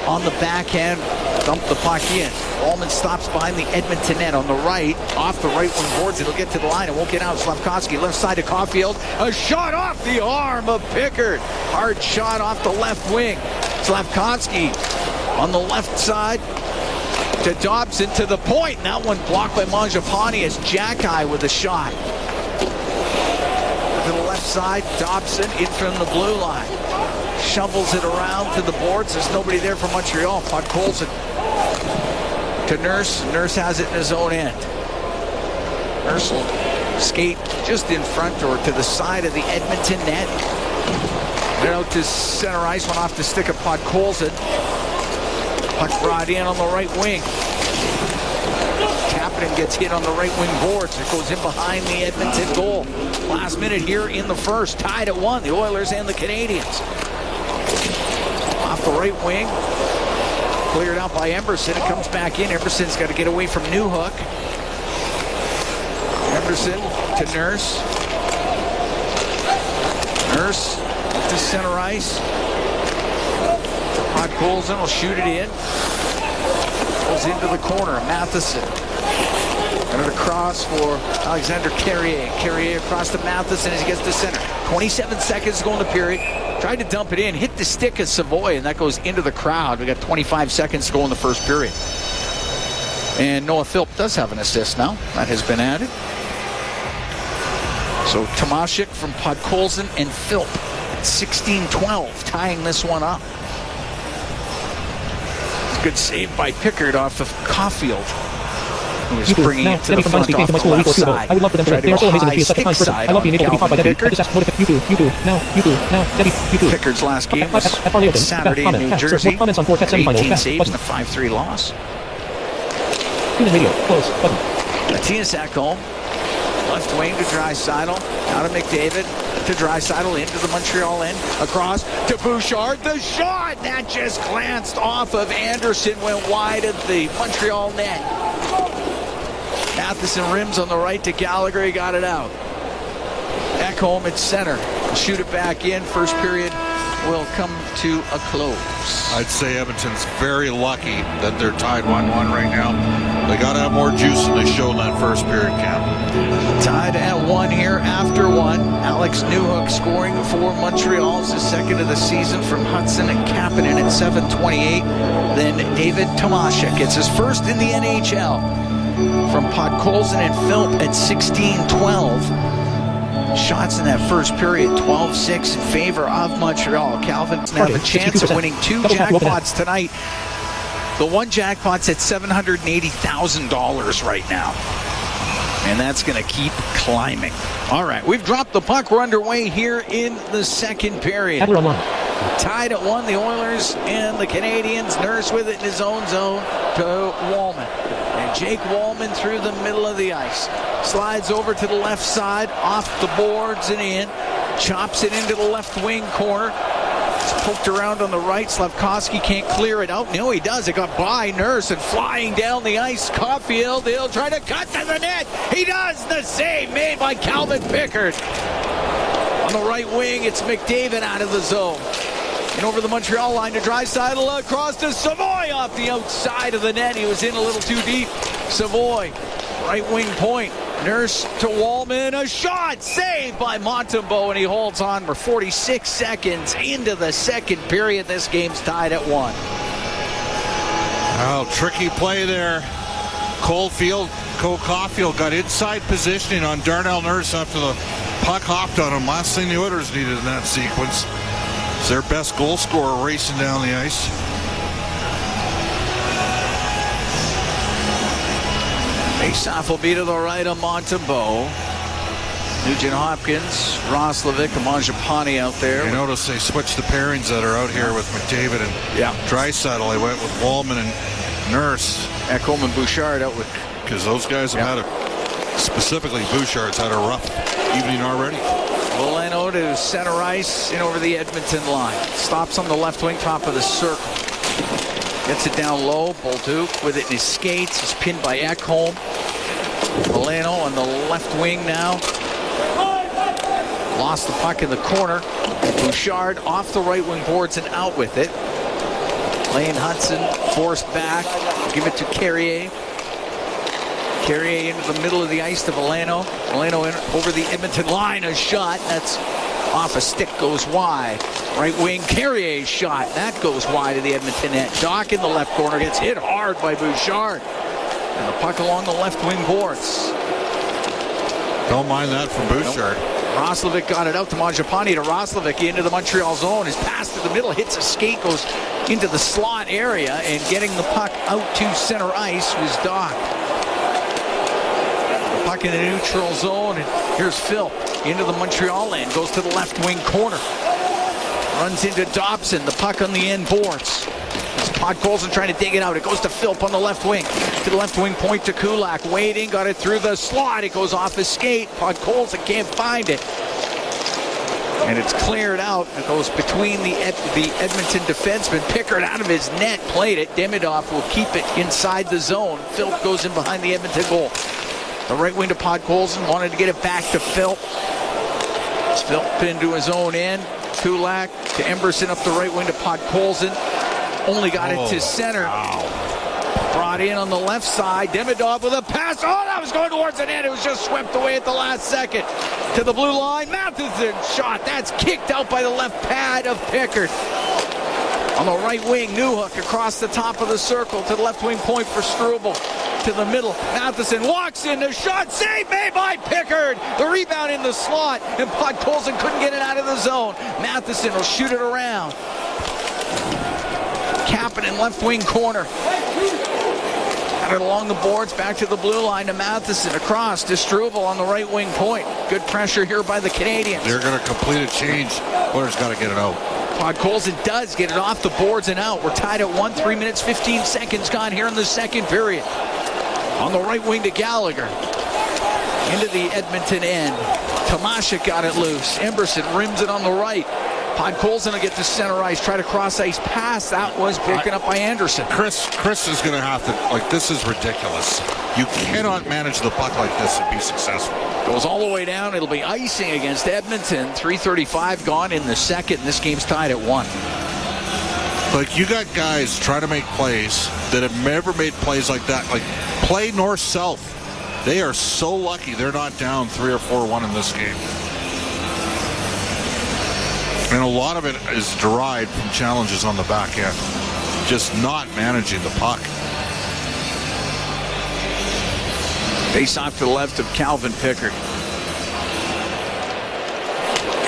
on the backhand, dump the puck in. Wallman stops behind the Edmonton net on the right. Off the right wing boards, it'll get to the line. It won't get out. Slavkovsky left side to Caulfield. A shot off the arm of Pickard. Hard shot off the left wing. Slavkovsky on the left side to Dobson to the point. And that one blocked by Mangiapane as Jack-Eye with a shot. To the left side, Dobson in from the blue line. Shovels it around to the boards. There's nobody there for Montreal. Puck Colson to Nurse. Nurse has it in his own end. Nurse will skate just in front or to the side of the Edmonton net. Then out to center ice, went off the stick of Puck Colson. Puck brought in on the right wing. Kapanen gets hit on the right wing boards. It goes in behind the Edmonton goal. Last minute here in the first. Tied at 1, the Oilers and the Canadiens. Off the right wing. Cleared out by Emberson. It comes back in. Emberson's got to get away from Newhook. Emberson to Nurse. Nurse to center ice. Puck Podkolzin will shoot it in. Goes into the corner. Matheson. And a cross for Alexander Carrier. Carrier across to Matheson as he gets to center. 27 seconds to go in the period. Tried to dump it in. Hit the stick of Savoy, and that goes into the crowd. We got 25 seconds to go in the first period. And Noah Philp does have an assist now. That has been added. So Tomashik from Podkolzin and Philp. 16-12, tying this one up. Good save by Pickard off of Caulfield, who was bringing it to the front off the left side. I would love for them to. They are so amazing to be a second time person. I love being able to be taught by Debbie. I just ask, what if you do, now, Debbie, you do. Pickard's last game was Saturday in New Jersey. 18 saves and a 5-3 loss. Radio, close, button. Matthias Ekholm, left wing to Draisaitl, out of McDavid to Draisaitl into the Montreal end, across to Bouchard. The shot that just glanced off of Anderson, went wide of the Montreal net. Matheson rims on the right to Gallagher. He got it out. Ekholm at center. Shoot it back in. First period will come to a close. I'd say Edmonton's very lucky that they're tied 1-1 right now. They got to have more juice than they showed in that first period, Cam. Tied at 1 here after 1. Alex Newhook scoring for Montreal. It's his second of the season from Hudson and Kapanen at 7:28. Then David Tomashik gets his first in the NHL from Podkolzin and Philp at 16-12. Shots in that first period, 12-6 in favor of Montreal. Calvin's now have a chance of winning 2 jackpots tonight. The one jackpot's at $780,000 right now. And that's going to keep climbing. All right, we've dropped the puck. We're underway here in the second period. Tied at 1, the Oilers and the Canadiens. Nurse with it in his own zone to Wallman. And Jake Wallman through the middle of the ice. Slides over to the left side, off the boards and in. Chops it into the left wing corner. It's poked around on the right. Slavkovsky can't clear it out. No, he does. It got by Nurse and flying down the ice. Caulfield, he'll try to cut to the net. He does. The save made by Calvin Pickard. On the right wing, it's McDavid out of the zone. And over the Montreal line to Draisaitl, across to Savoy off the outside of the net. He was in a little too deep. Savoy, right wing point. Nurse to Wallman, a shot saved by Montembeault, and he holds on for 46 seconds into the second period. This game's tied at 1. Oh, tricky play there. Caulfield got inside positioning on Darnell Nurse after the puck hopped on him. Last thing the Oilers needed in that sequence. It's their best goal scorer racing down the ice. Faceoff will be to the right of Montembeault. Nugent Hopkins, Roslovic, and Mangiapane out there. You notice they switched the pairings that are out here with McDavid and Draisaitl. They went with Wallman and Nurse. Ekholm and Bouchard out with. Because those guys have had specifically Bouchard's had a rough evening already. Valeno to center ice in over the Edmonton line. Stops on the left wing, top of the circle. Gets it down low. Bolduc with it in his skates. He's pinned by Ekholm. Valeno on the left wing now. Lost the puck in the corner. Bouchard off the right wing boards and out with it. Lane Hudson forced back. Give it to Carrier. Carrier into the middle of the ice to Valeno. Valeno in over the Edmonton line. A shot. That's off a stick, goes wide. Right wing, Carrier's shot. That goes wide of the Edmonton net. Doc in the left corner gets hit hard by Bouchard. And the puck along the left wing boards. Don't mind that from Bouchard. Roslovic got it out to Mangiapane to Roslovic into the Montreal zone. His pass to the middle hits a skate, goes into the slot area, and getting the puck out to center ice was Doc. The puck in the neutral zone, and here's Phil into the Montreal end, goes to the left wing corner. Runs into Dobson, the puck on the end boards. It's Podkolzin trying to dig it out. It goes to Philp on the left wing. To the left wing point to Kulak. Waiting, got it through the slot. It goes off his skate. Podkolzin can't find it. And it's cleared out. It goes between the Edmonton defenseman. Pickard out of his net, played it. Demidov will keep it inside the zone. Philp goes in behind the Edmonton goal. The right wing to Podkolzin. Wanted to get it back to Philp. Philp into his own end. Kulak to Emberson up the right wing to Podkolzin. only got it to center. Brought in on the left side. Demidov with a pass. Oh, that was going towards the net. It was just swept away at the last second. To the blue line. Matheson shot. That's kicked out by the left pad of Pickard. On the right wing, Newhook across the top of the circle to the left wing point for Struble. To the middle. Matheson walks in. The shot save made by Pickard. The rebound in the slot. And Podkolzin couldn't get it out of the zone. Matheson will shoot it around. Kapanen left wing corner. Got it along the boards, back to the blue line to Matheson, across to Struble on the right wing point. Good pressure here by the Canadiens. They're going to complete a change. Oilers got to get it out. Podkolzin does get it off the boards and out. We're tied at 1, 3 minutes, 15 seconds gone here in the second period. On the right wing to Gallagher. Into the Edmonton end. Tomashik got it loose. Emberson rims it on the right. Podkolzin will get to center ice, try to cross ice pass. That was broken up by Anderson. Chris is going to have to, this is ridiculous. You cannot manage the puck like this and be successful. Goes all the way down. It'll be icing against Edmonton. 3:35 gone in the second. This game's tied at 1. You got guys trying to make plays that have never made plays like that. Play north-south. They are so lucky they're not down 3 or 4-1 in this game. And a lot of it is derived from challenges on the back end. Just not managing the puck. Face off to the left of Calvin Pickard.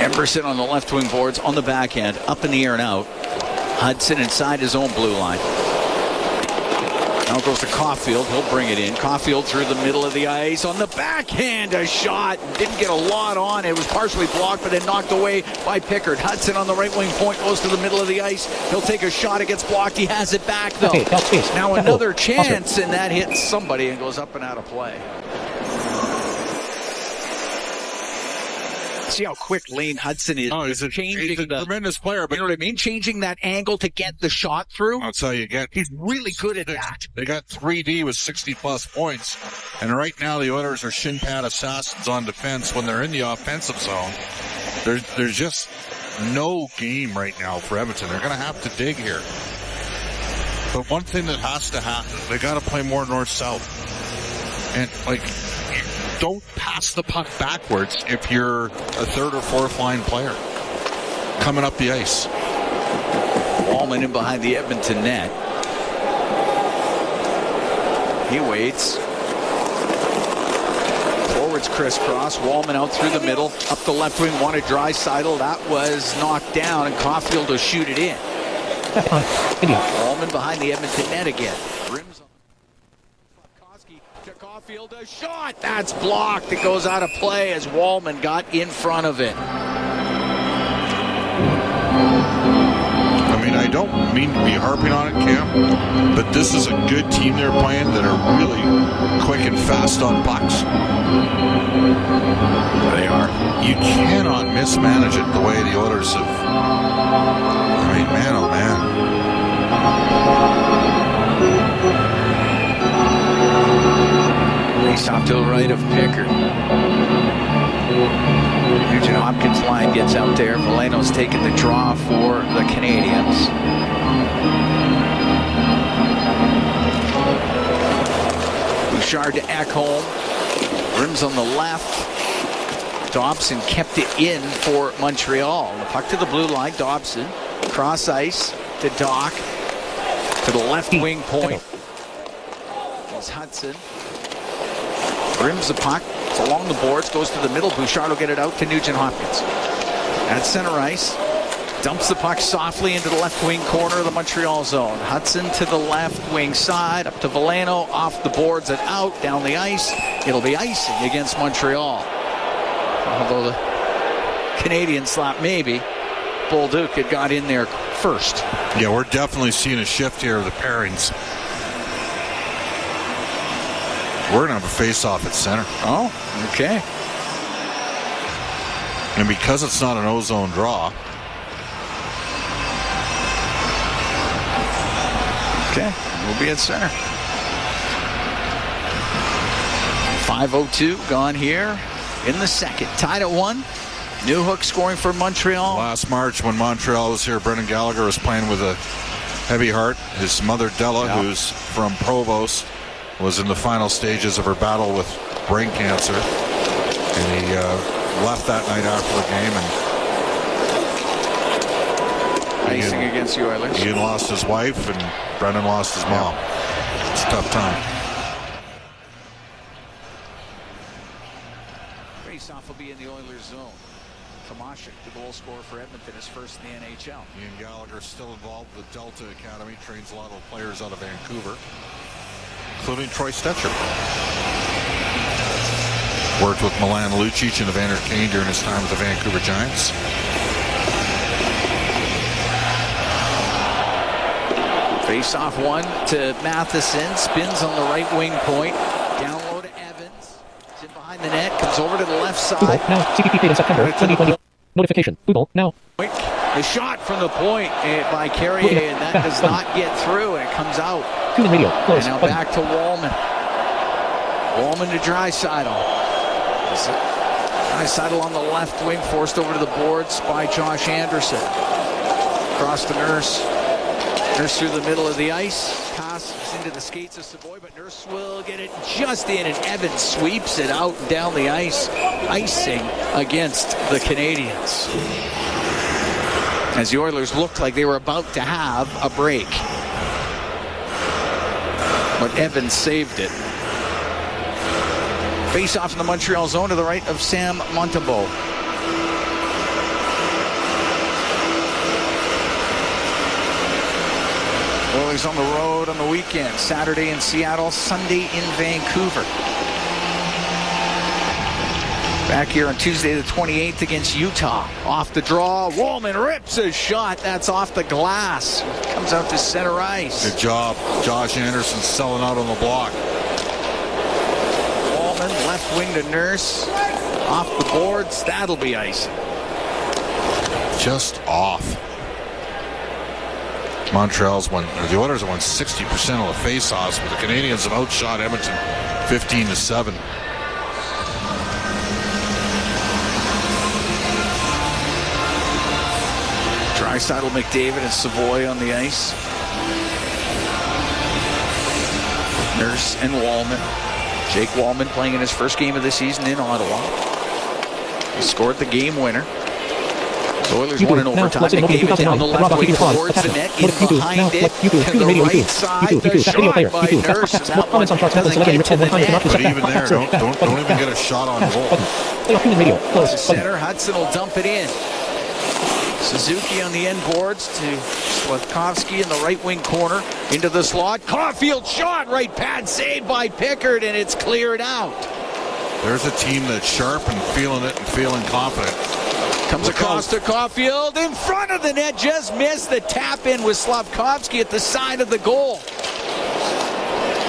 Emberson on the left wing boards on the backhand, up in the air and out. Hudson inside his own blue line. Now goes to Caulfield. He'll bring it in. Caulfield through the middle of the ice on the backhand. A shot. Didn't get a lot on. It was partially blocked, but then knocked away by Pickard. Hudson on the right wing point goes to the middle of the ice. He'll take a shot. It gets blocked. He has it back, though. Okay, now another chance, and that hits somebody and goes up and out of play. See how quick Lane Hudson is. Oh, he's a tremendous player. But you know what I mean? Changing that angle to get the shot through. That's how you get. He's really good at that. They got 3D with 60-plus points. And right now the Oilers are shin pad assassins on defense when they're in the offensive zone. There's just no game right now for Edmonton. They're going to have to dig here. But one thing that has to happen, they got to play more north-south. And, don't pass the puck backwards if you're a third or fourth line player coming up the ice. Wallman in behind the Edmonton net. He waits. Forwards crisscross. Wallman out through the middle. Up the left wing, wanted Draisaitl. That was knocked down, and Caulfield will shoot it in. Wallman behind the Edmonton net again. Rims on to Caulfield, a shot. That's blocked. It goes out of play as Wallman got in front of it. I don't mean to be harping on it, Cam, but this is a good team they're playing that are really quick and fast on pucks. They are. You cannot mismanage it the way the Oilers have. Man, oh man. Face off to the right of Pickard. Nugent Hopkins line gets out there. Valeno's taking the draw for the Canadiens. Bouchard to Ekholm. Rims on the left. Dobson kept it in for Montreal. The puck to the blue line. Dobson. Cross ice to Doc. To the left wing point. It's Hudson. Rims the puck. It's along the boards. Goes to the middle. Bouchard will get it out to Nugent Hopkins. At center ice. Dumps the puck softly into the left wing corner of the Montreal zone. Hudson to the left wing side. Up to Valeno. Off the boards and out. Down the ice. It'll be icing against Montreal. Although the Canadiens thought maybe Bolduc had got in there first. Yeah, we're definitely seeing a shift here of the pairings. We're going to have a face-off at center. Oh, okay. And because it's not an O-zone draw. Okay, we'll be at center. 5:02 gone here in the second. Tied at 1. Newhook scoring for Montreal. Last March when Montreal was here, Brendan Gallagher was playing with a heavy heart. His mother, Della, who's from Provost, was in the final stages of her battle with brain cancer. And he left that night after the game. And icing against the Oilers. Ian lost his wife, and Brendan lost his mom. It's a tough time. Face-off will be in the Oilers zone. Tomashik, the goal scorer for Edmonton, is first in the NHL. Ian Gallagher still involved with the Delta Academy, trains a lot of players out of Vancouver, including Troy Stetcher. Worked with Milan Lucic and Evander Kane during his time with the Vancouver Giants. Face-off one to Matheson, spins on the right wing point, down low to Evans, it's in behind the net, comes over to the left side. Google now. CPP paid in September 2020. Notification. Google now. The shot from the point by Carrier, and that does not get through, and it comes out. Tune in radio. Close. And now Button. back to Wallman. Wallman to Draisaitl. Draisaitl on the left wing, forced over to the boards by Josh Anderson. Across to Nurse. Nurse through the middle of the ice. Passes into the skates of Savoy, but Nurse will get it just in, and Evans sweeps it out and down the ice. Icing against the Canadiens. As the Oilers looked like they were about to have a break. But Evans saved it. Face off in the Montreal zone to the right of Sam Montembeault. Oilers on the road on the weekend. Saturday in Seattle, Sunday in Vancouver. Back here on Tuesday the 28th against Utah. Off the draw, Wallman rips a shot. That's off the glass. Comes out to center ice. Good job. Josh Anderson selling out on the block. Wallman, left wing to Nurse. Off the boards, that'll be ice. Just off. Montreal's won, or the Oilers have won 60% of the face-offs, but the Canadiens have outshot Edmonton 15-7. Draisaitl, McDavid, and Savoy on the ice. Nurse and Wallman. Jake Wallman playing in his first game of the season in Ottawa. He scored the game winner. The Oilers won in overtime. McDavid down the left wing towards the net, in behind it, to the right side. The shot by Nurse, and that one doesn't get to the net. But even there, don't even get a shot on goal. Center, Hudson will dump it in. Suzuki on the end boards to Slavkovsky in the right wing corner, into the slot. Caulfield shot, right pad saved by Pickard, and it's cleared out. There's a team that's sharp and feeling it and feeling confident. Comes across to Caulfield, in front of the net, just missed the tap in with Slavkovsky at the side of the goal.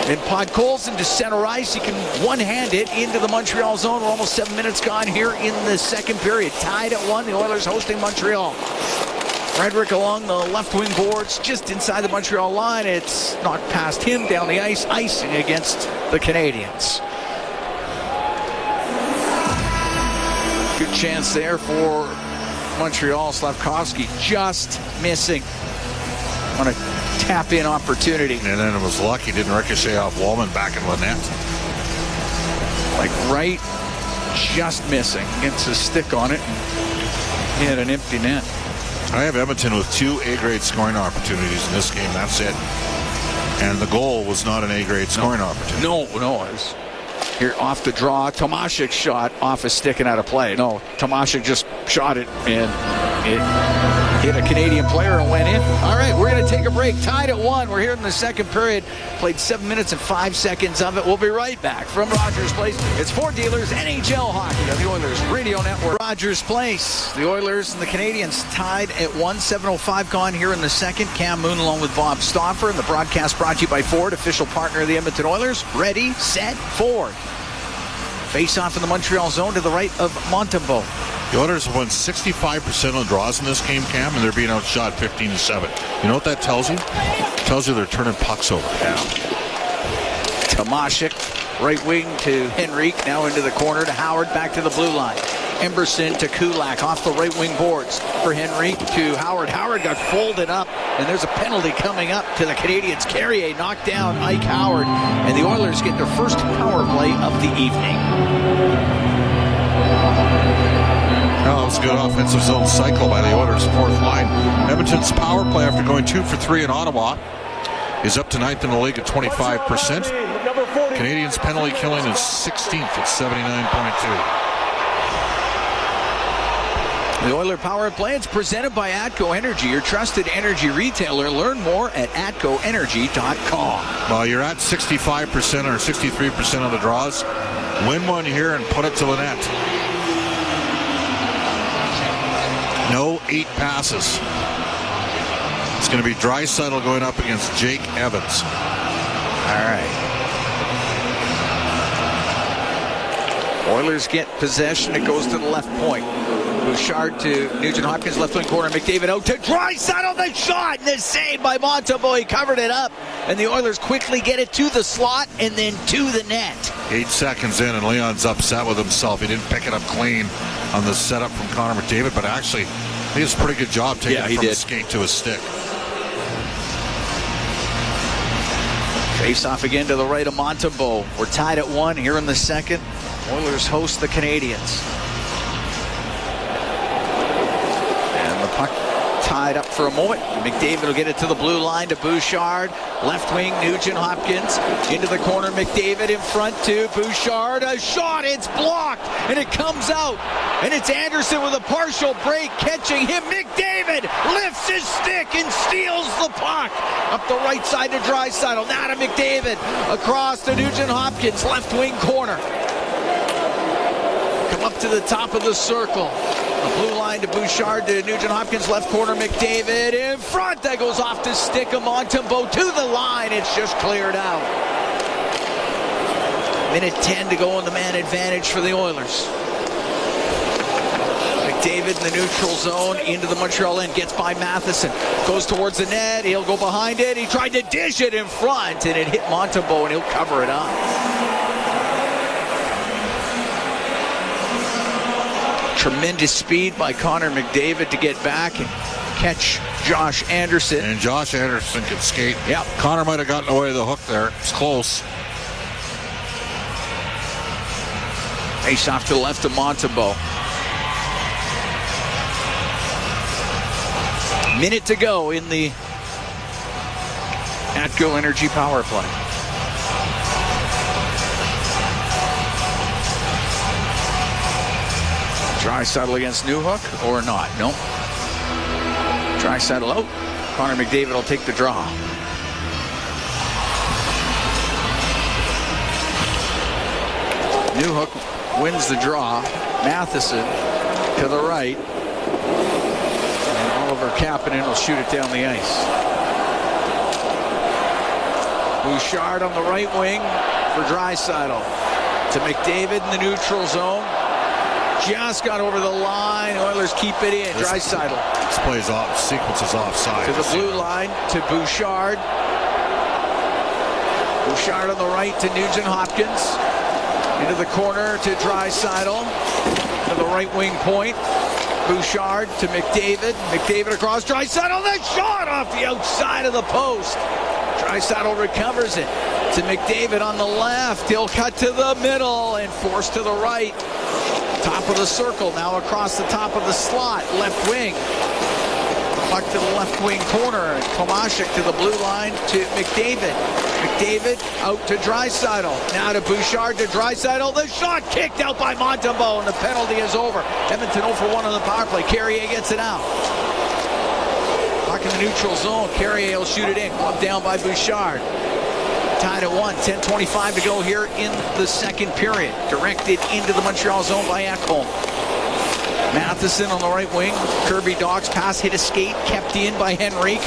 And Podkolzin to center ice. He can one-hand it into the Montreal zone. We're almost 7 minutes gone here in the second period. Tied at 1, the Oilers hosting Montreal. Frederick along the left wing boards, just inside the Montreal line. It's knocked past him down the ice, icing against the Canadiens. Good chance there for Montreal. Slavkovsky just missing on a tap-in opportunity. And then it was lucky he didn't ricochet off Wallman back in the net. Like right, just missing. Gets a stick on it and hit an empty net. I have Edmonton with 2 A-grade scoring opportunities in this game. That's it. And the goal was not an A-grade scoring opportunity. No, it was here off the draw. Tomashik shot off a stick and out of play. No, Tomashik just shot it and it hit a Canadian player and went in. All right, we're going to take a break. Tied at 1. We're here in the second period. Played 7 minutes and 5 seconds of it. We'll be right back from Rogers Place. It's For Dealers NHL Hockey on the Oilers Radio Network. Rogers Place. The Oilers and the Canadiens tied at 1. 7:05 gone here in the second. Cam Moon along with Bob Stauffer. And the broadcast brought to you by Ford, official partner of the Edmonton Oilers. Ready, set, Ford. Face off in the Montreal zone to the right of Montembeault. The Oilers have won 65% of the draws in this game, Cam, and they're being outshot 15-7. You know what that tells you? It tells you they're turning pucks over. Yeah. Tomashik, right wing to Henrique, now into the corner to Howard, back to the blue line. Emberson to Kulak, off the right wing boards for Henrique to Howard. Howard got folded up And there's a penalty coming up to the Canadiens. Carrier knocked down Ike Howard, and the Oilers get their first power play of the evening. Well, that was a good offensive zone cycle by the Oilers' fourth line. Edmonton's power play after going 2 for 3 in Ottawa is up to 9th in the league at 25%. Canadiens' penalty killing is 16th at 79.2. The Oiler Power Play is presented by ATCO Energy, your trusted energy retailer. Learn more at atcoenergy.com. Well, you're at 65% or 63% on the draws. Win one here and put it to the net. No 8 passes. It's going to be Draisaitl going up against Jake Evans. All right. Oilers get possession. It goes to the left point. Bouchard to Nugent-Hopkins, left wing corner. McDavid out to Draisaitl. The shot and the save by Montembeault. He covered it up. And the Oilers quickly get it to the slot and then to the net. 8 seconds in, and Leon's upset with himself. He didn't pick it up clean on the setup from Connor McDavid, but actually, he did a pretty good job taking it from his skate to his stick. Face off again to the right of Montembeault. We're tied at 1 here in the second. Oilers host the Canadiens. And the puck tied up for a moment. McDavid will get it to the blue line to Bouchard. Left wing, Nugent-Hopkins. Into the corner, McDavid in front to Bouchard. A shot, it's blocked, and it comes out. And it's Anderson with a partial break, catching him. McDavid lifts his stick and steals the puck. Up the right side to Draisaitl. Now to McDavid. Across to Nugent-Hopkins, left wing corner. Come up to the top of the circle. The blue line to Bouchard to Nugent-Hopkins, left corner, McDavid in front. That goes off the stick of Montembeault to the line. It's just cleared out. Minute 10 to go in the man advantage for the Oilers. McDavid in the neutral zone into the Montreal end, gets by Matheson, goes towards the net. He'll go behind it. He tried to dish it in front, and it hit Montembeault, and he'll cover it up. Tremendous speed by Connor McDavid to get back and catch Josh Anderson. And Josh Anderson can skate. Yep. Connor might have gotten away with the hook there. It's close. Face off to the left of Montembeault. Minute to go in the ATCO Energy Power Play. Draisaitl against Newhook or not? No. Draisaitl out. Connor McDavid will take the draw. Newhook wins the draw. Matheson to the right. And Oliver Kapanen will shoot it down the ice. Bouchard on the right wing for Draisaitl. To McDavid in the neutral zone. Just got over the line. Oilers keep it in. Draisaitl. This plays off. Sequence is offside. To the blue line to Bouchard. Bouchard on the right to Nugent-Hopkins. Into the corner to Draisaitl. To the right wing point. Bouchard to McDavid. McDavid across Draisaitl. The shot off the outside of the post. Draisaitl recovers it to McDavid on the left. He'll cut to the middle and force to the right. Top of the circle, now across the top of the slot, left wing. Puck to the left wing corner. Tomashik to the blue line to McDavid. McDavid out to Draisaitl. Now to Bouchard to Draisaitl. The shot kicked out by Montembeault, and the penalty is over. Edmonton 0 for 1 on the power play. Carrier gets it out. Puck in the neutral zone. Carrier will shoot it in. Clubbed down by Bouchard. Tied at 1, 10:25 to go here in the second period. Directed into the Montreal zone by Ekholm. Matheson on the right wing. Kirby Dach's pass hit a skate, kept in by Henrique.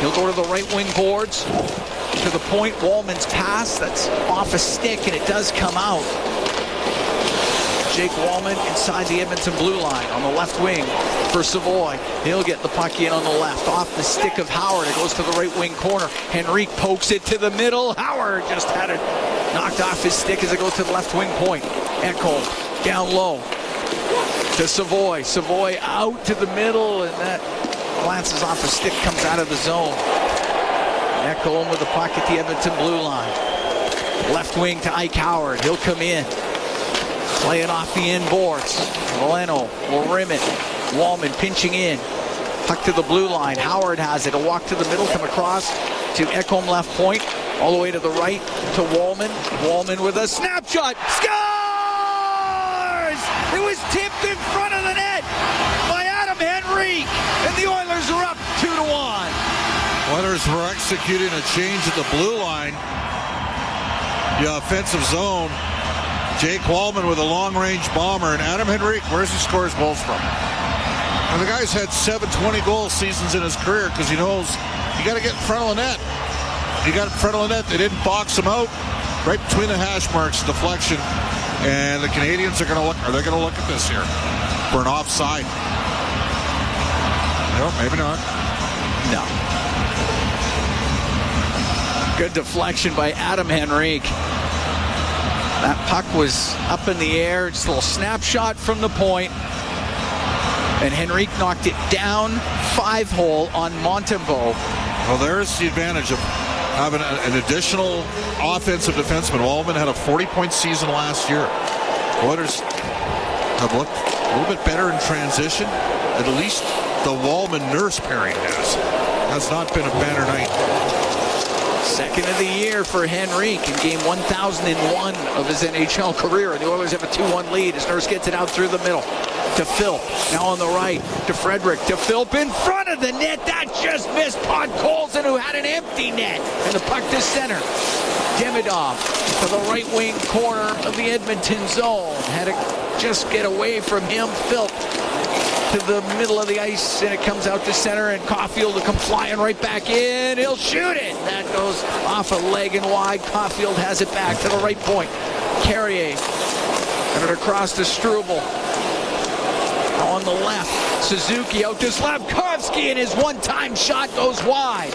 He'll go to the right wing boards. To the point, Wallman's pass, that's off a stick, and it does come out. Jake Wallman inside the Edmonton blue line on the left wing for Savoy. He'll get the puck in on the left. Off the stick of Howard. It goes to the right wing corner. Henrique pokes it to the middle. Howard just had it knocked off his stick as it goes to the left wing point. Ekholm down low to Savoy. Savoy out to the middle, and that glances off a stick, comes out of the zone. Ekholm with the puck at the Edmonton blue line. Left wing to Ike Howard. He'll come in. Play it off the end boards. Mileno will rim it. Wallman pinching in. Puck to the blue line. Howard has it. A walk to the middle, come across to Ekholm left point. All the way to the right to Wallman. Wallman with a snapshot. Scores! It was tipped in front of the net by Adam Henrique. And the Oilers are up 2-1. Oilers were executing a change at the blue line. The offensive zone. Jake Wallman with a long-range bomber, and Adam Henrique, where's he scores goals from? And the guy's had 7 20-goal seasons in his career because he knows you got to get in front of the net. He got in front of the net. They didn't box him out. Right between the hash marks, deflection, and the Canadiens are going to look. Are they going to look at this here for an offside? No, maybe not. No. Good deflection by Adam Henrique. That puck was up in the air, just a little snapshot from the point. And Henrique knocked it down 5-hole on Montembeault. Well, there's the advantage of having an additional offensive defenseman. Wallman had a 40-point season last year. Oilers have looked a little bit better in transition. At least the Wallman-Nurse pairing has not been a banner night. Second of the year for Henrique in game 1001 of his NHL career. And the Oilers have a 2-1 lead as Nurse gets it out through the middle to Philp. Now on the right to Frederick, to Philp in front of the net. That just missed Podkolzin, who had an empty net. And the puck to center. Demidov to the right wing corner of the Edmonton zone. Had to just get away from him. Philp to the middle of the ice, and it comes out to center, and Caulfield will come flying right back in. He'll shoot it. That goes off a leg and wide. Caulfield has it back to the right point. Carrier and it across to Struble. On the left, Suzuki out to Slavkovsky, and his one-time shot goes wide.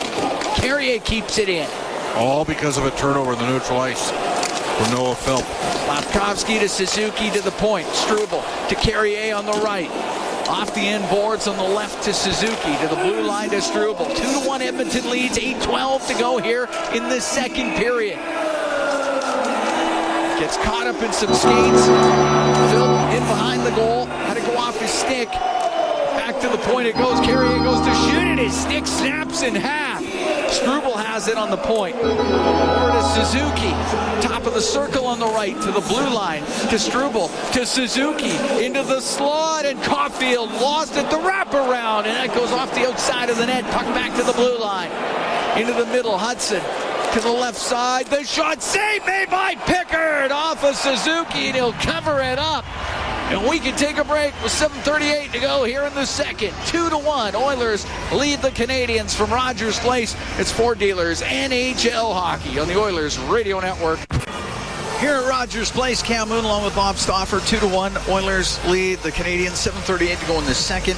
Carrier keeps it in. All because of a turnover in the neutral ice from Noah Philp. Slavkovsky to Suzuki to the point. Struble to Carrier on the right. Off the end boards on the left to Suzuki, to the blue line to Struble. 2-1 Edmonton leads, 8:12 to go here in the second period. Gets caught up in some skates. Phil in behind the goal, had to go off his stick. Back to the point it goes. Carrier goes to shoot it. His stick snaps in half. Struble has it on the point. Over to Suzuki. Top of the circle on the right to the blue line. To Struble. To Suzuki. Into the slot. And Caulfield lost it. The wraparound. And that goes off the outside of the net. Puck back to the blue line. Into the middle. Hudson. To the left side. The shot saved made by Pickard. Off of Suzuki. And he'll cover it up. And we can take a break with 7:38 to go here in the second. 2-1. Oilers lead the Canadiens from Rogers Place. It's Ford Dealers NHL Hockey on the Oilers Radio Network. Here at Rogers Place, Cam Moon along with Bob Stauffer. 2-1. Oilers lead the Canadiens. 7:38 to go in the second.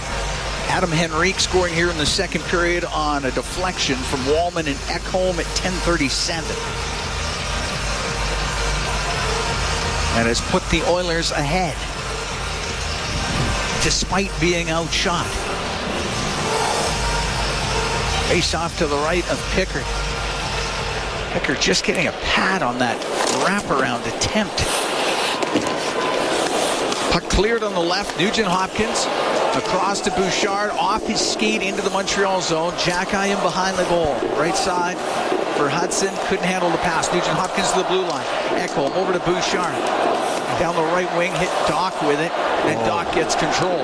Adam Henrique scoring here in the second period on a deflection from Wallman and Ekholm at 10:37. And has put the Oilers ahead, despite being outshot. Face off to the right of Pickard. Pickard just getting a pad on that wraparound attempt. Puck cleared on the left. Nugent Hopkins across to Bouchard, off his skate into the Montreal zone. Jacky in behind the goal. Right side for Hudson. Couldn't handle the pass. Nugent Hopkins to the blue line. Ekholm over to Bouchard. Down the right wing, hit Doc with it, and Doc gets control.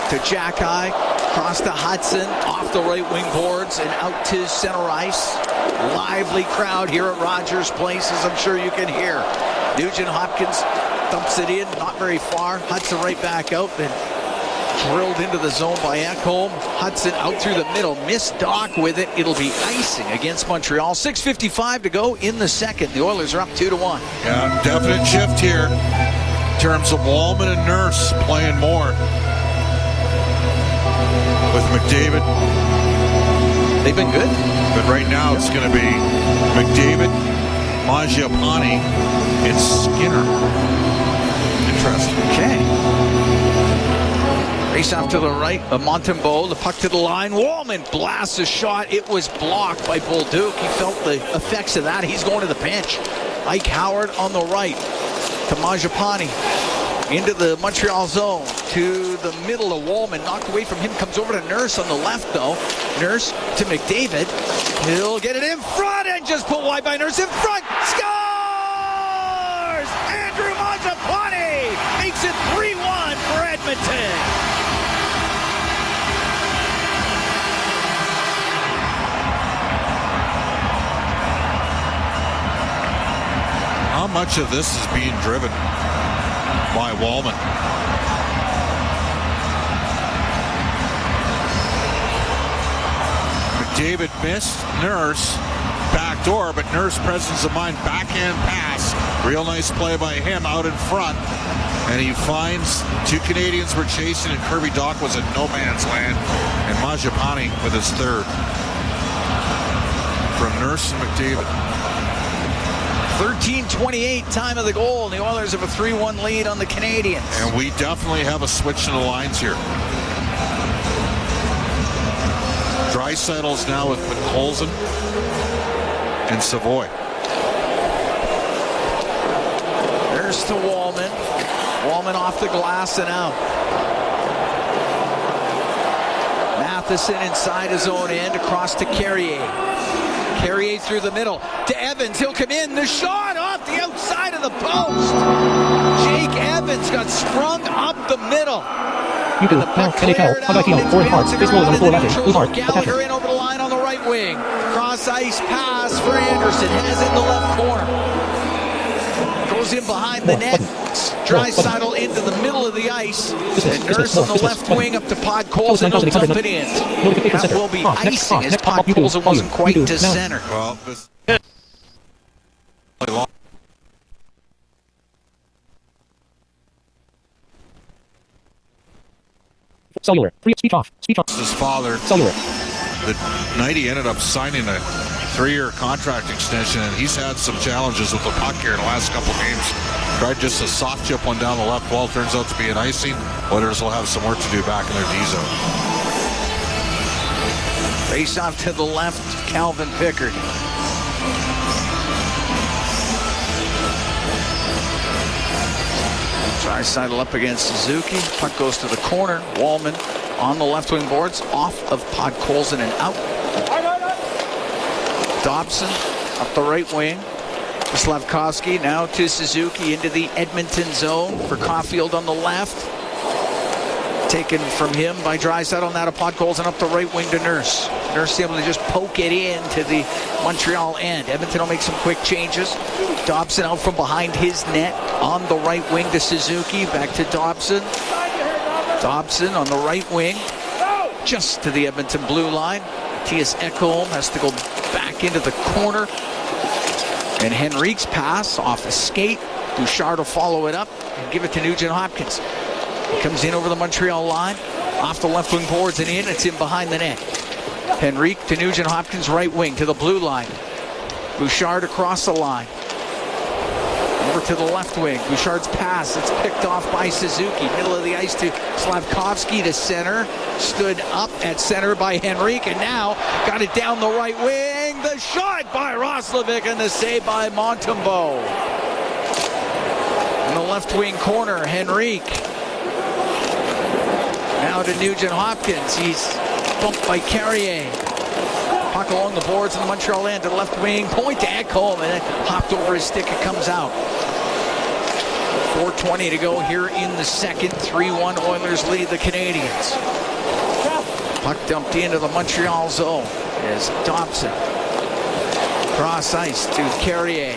To Jacky, cross to Hudson, off the right wing boards, and out to center ice. Lively crowd here at Rogers Place, as I'm sure you can hear. Nugent Hopkins dumps it in, not very far. Hudson right back out, then drilled into the zone by Ekholm. Hudson out through the middle, missed Doc with it. It'll be icing against Montreal. 6:55 to go in the second. The Oilers are up 2-1. Yeah, definite shift here in terms of Wallman and Nurse playing more. With McDavid. They've been good. But right now it's going to be McDavid, Mangiapane, and Skinner. Interesting. Okay. Race off to the right of Montembeault. The puck to the line. Wallman blasts a shot. It was blocked by Bolduc. He felt the effects of that. He's going to the bench. Ike Howard on the right to Mangiapane. Into the Montreal zone. To the middle of Wallman. Knocked away from him. Comes over to Nurse on the left, though. Nurse to McDavid. He'll get it in front and just put wide by Nurse in front. Scores! Andrew Mangiapane makes it 3-1 for Edmonton. How much of this is being driven by Wallman? McDavid missed. Nurse backdoor, but Nurse presence of mind, backhand pass. Real nice play by him out in front. And he finds two Canadiens were chasing, and Kirby Dach was in no man's land. And Mangiapane with his third. From Nurse and McDavid. 13:28 time of the goal. The Oilers have a 3-1 lead on the Canadiens. And we definitely have a switch in the lines here. Draisaitl's now with Colson and Savoy. Nurse to Wallman. Wallman off the glass and out. Matheson inside his own end, across to Carrier. Carrier through the middle to Evans. He'll come in. The shot off the outside of the post. Jake Evans got sprung up the middle. You do. Now, NHL. How do I feel? Forward hard. This goal is number 4 left. Move hard. Gallagher in over the line on the right wing. Cross ice pass for Anderson. Has it in the left corner. Goes in behind the net. Draisaitl into the middle of the ice. And Nurse on the left wing up to Podkolzin. He'll dump it in. That will be icing as Podkolzin wasn't quite to center. Well, this Cellular. Free speech off. Speech off. his father. Cellular. The night he ended up signing a 3-year contract extension, and he's had some challenges with the puck here in the last couple games. Tried just a soft chip one down the left wall. Turns out to be an icing. Oilers will have some work to do back in their D zone. Face off to the left, Calvin Pickard. Draisaitl up against Suzuki. Puck goes to the corner. Wallman on the left wing boards, off of Podkolzin and out. Dobson up the right wing. Slavkovsky now to Suzuki into the Edmonton zone for Caulfield on the left. Taken from him by Draisaitl, now to Podkolzin up the right wing to Nurse. Nurse able to just poke it in to the Montreal end. Edmonton will make some quick changes. Dobson out from behind his net on the right wing to Suzuki. Back to Dobson. Dobson on the right wing, just to the Edmonton blue line. Matthias Ekholm has to go back into the corner. And Henrique's pass off a skate. Bouchard will follow it up and give it to Nugent Hopkins. He comes in over the Montreal line, off the left wing boards and in. It's in behind the net. Henrique to Nugent Hopkins, right wing to the blue line. Bouchard across the line. Over to the left wing. Bouchard's pass. It's picked off by Suzuki. Middle of the ice to Slavkovsky to center. Stood up at center by Henrique, and now got it down the right wing. The shot by Roslovic and the save by Montembeault. In the left wing corner, Henrique. Now to Nugent Hopkins. He's bumped by Carrier. Puck along the boards in the Montreal end to the left wing. Point to Ekholm, and then hopped over his stick. It comes out. 4:20 to go here in the second. 3-1 Oilers lead the Canadiens. Puck dumped into the Montreal zone as Dobson. Cross ice to Carrier.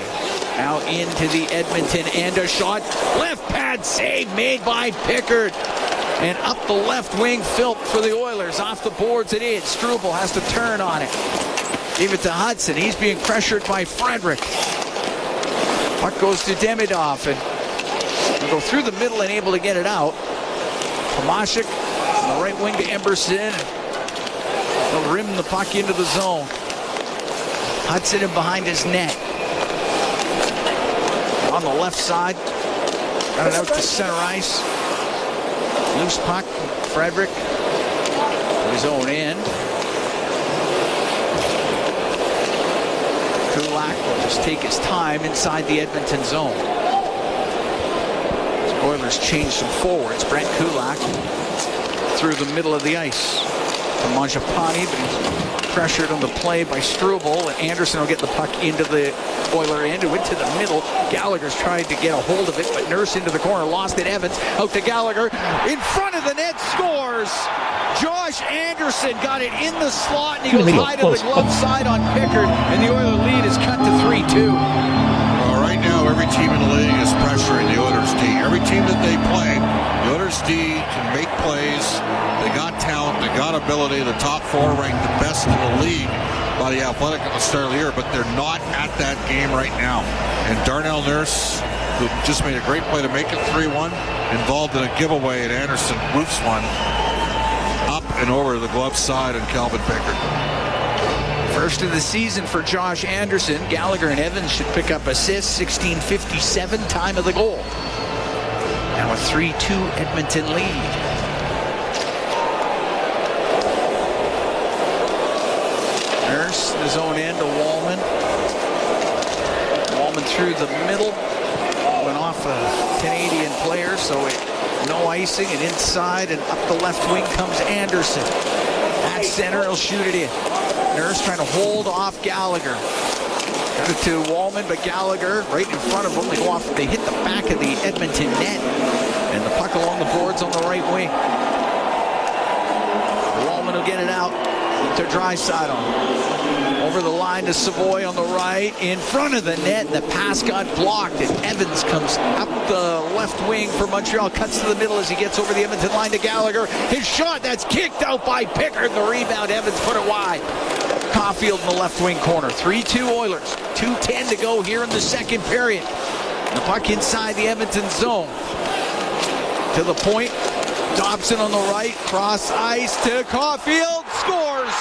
Now into the Edmonton end. A shot. Left pad save made by Pickard. And up the left wing, Philp for the Oilers. Off the boards it is. Struble has to turn on it. Give it to Hudson. He's being pressured by Frederick. Puck goes to Demidov, and go through the middle and able to get it out. Tomashik on the right wing to Emberson. They'll rim the puck into the zone. Hudson in behind his net. On the left side. Got it out to center ice. Loose puck. Frederick to his own end. Kulak will just take his time inside the Edmonton zone. The Oilers change some forwards. Brent Kulak through the middle of the ice to Mangiapane, but he's pressured on the play by Struble, and Anderson will get the puck into the Oiler end. It went to the middle. Gallagher's tried to get a hold of it, but Nurse into the corner, lost it. Evans out to Gallagher, in front of the net, scores! Josh Anderson got it in the slot, and he goes high to the glove side on Pickard, and the Oiler lead is cut to 3-2. Well, right now, every team in the league is pressuring the Oilers D. Every team that they play, the Oilers D can make plays. They got talent, they got ability. The top four ranked the best in the league by the Athletic at the start of the year, but they're not at that game right now. And Darnell Nurse, who just made a great play to make it 3-1, involved in a giveaway, and Anderson roofs one up and over the glove side on Calvin Pickard. First of the season for Josh Anderson. Gallagher and Evans should pick up assists. 16:57 time of the goal. Now a 3-2 Edmonton lead. Nurse in his own end to Wallman. Wallman through the middle. Went off a Canadian player, so no icing, and inside and up the left wing comes Anderson. At center, he'll shoot it in. Nurse trying to hold off Gallagher. Got it to Wallman, but Gallagher right in front of him. They go off. They hit the back of the Edmonton net, and the puck along the boards on the right wing. Wallman will get it out to Draisaitl. Over the line to Savoy on the right, in front of the net. The pass got blocked, and Evans comes up the left wing for Montreal, cuts to the middle as he gets over the Edmonton line to Gallagher. His shot, that's kicked out by Pickard. The rebound, Evans put it wide. Caulfield in the left wing corner. 3-2 Oilers. 2:10 to go here in the second period. The puck inside the Edmonton zone. To the point. Dobson on the right, cross ice to Caulfield, scores!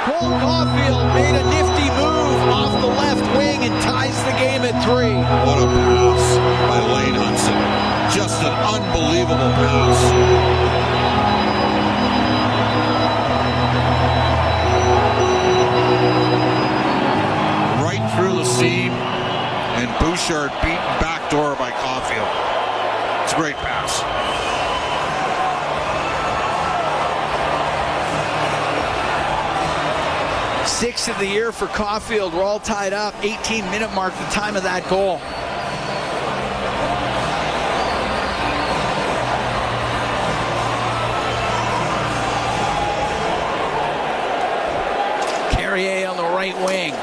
Cole Caulfield made a nifty move off the left wing and ties the game at 3. What a pass by Lane Hudson. Just an unbelievable pass. Right through the seam, and Bouchard beaten backdoor by Caulfield. It's a great pass. 6th of the year for Caulfield. We're all tied up. 18-minute mark, the time of that goal. Carrier on the right wing.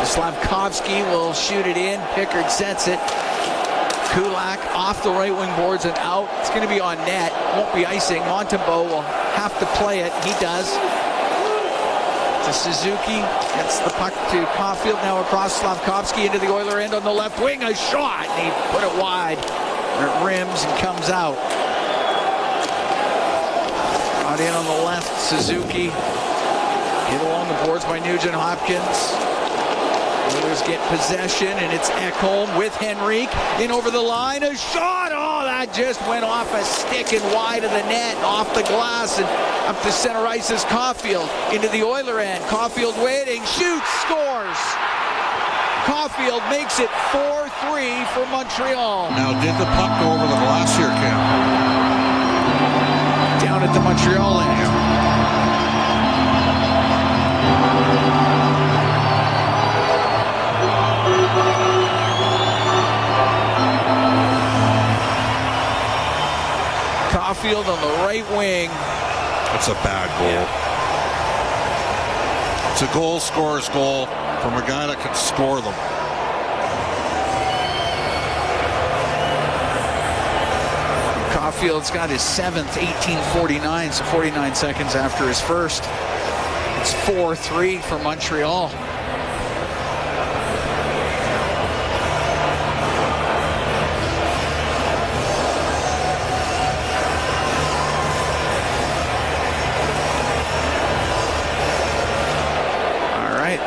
Slavkovsky will shoot it in. Pickard sets it. Kulak off the right wing boards and out. It's going to be on net. Won't be icing. Montembeault will have to play it. He does. To Suzuki. Gets the puck to Caulfield. Now across Slavkovsky into the Oiler end on the left wing. A shot. And he put it wide. And it rims and comes out. Out in on the left. Suzuki. Hit along the boards by Nugent Hopkins. Oilers get possession, and it's Ekholm with Henrique in over the line. A shot! Oh, that just went off a stick and wide of the net, off the glass, and up to center ice is Caulfield into the Oiler end. Caulfield waiting, shoots, scores! Caulfield makes it 4-3 for Montreal. Now, did the puck go over the glass here, Cam? Down at the Montreal end. Caulfield on the right wing. That's a bad goal. Yeah. It's a goal scorer's goal from a guy that can score them. Caulfield's got his 7th, 18:49, so 49 seconds after his first. It's 4-3 for Montreal.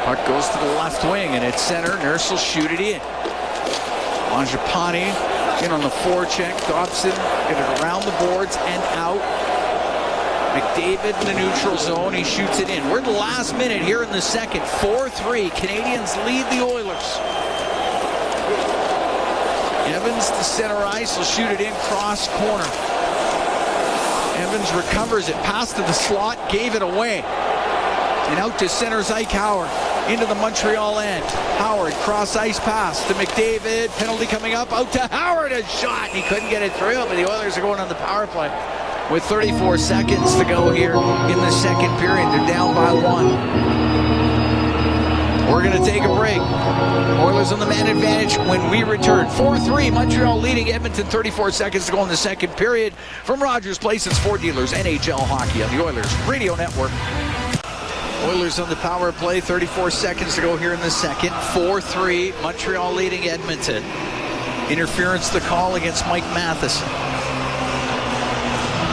Puck goes to the left wing, and it's center. Nurse will shoot it in. Mangiapane In on the forecheck. Dobson get it around the boards and out. McDavid in the neutral zone. He shoots it in. We're in the last minute here in the second. 4-3. Canadiens lead the Oilers. Evans to center ice. He'll shoot it in cross corner. Evans recovers it. Pass to the slot. Gave it away. And out to center Ike Howard. Into the Montreal end. Howard, cross ice pass to McDavid. Penalty coming up. Out to Howard. A shot. He couldn't get it through, but the Oilers are going on the power play. With 34 seconds to go here in the second period. They're down by 1. We're going to take a break. Oilers on the man advantage when we return. 4-3. Montreal leading Edmonton. 34 seconds to go in the second period. From Rogers Place, it's Ford Dealers NHL Hockey on the Oilers Radio Network. Oilers on the power play. 34 seconds to go here in the second. 4-3. Montreal leading Edmonton. Interference the call against Mike Matheson.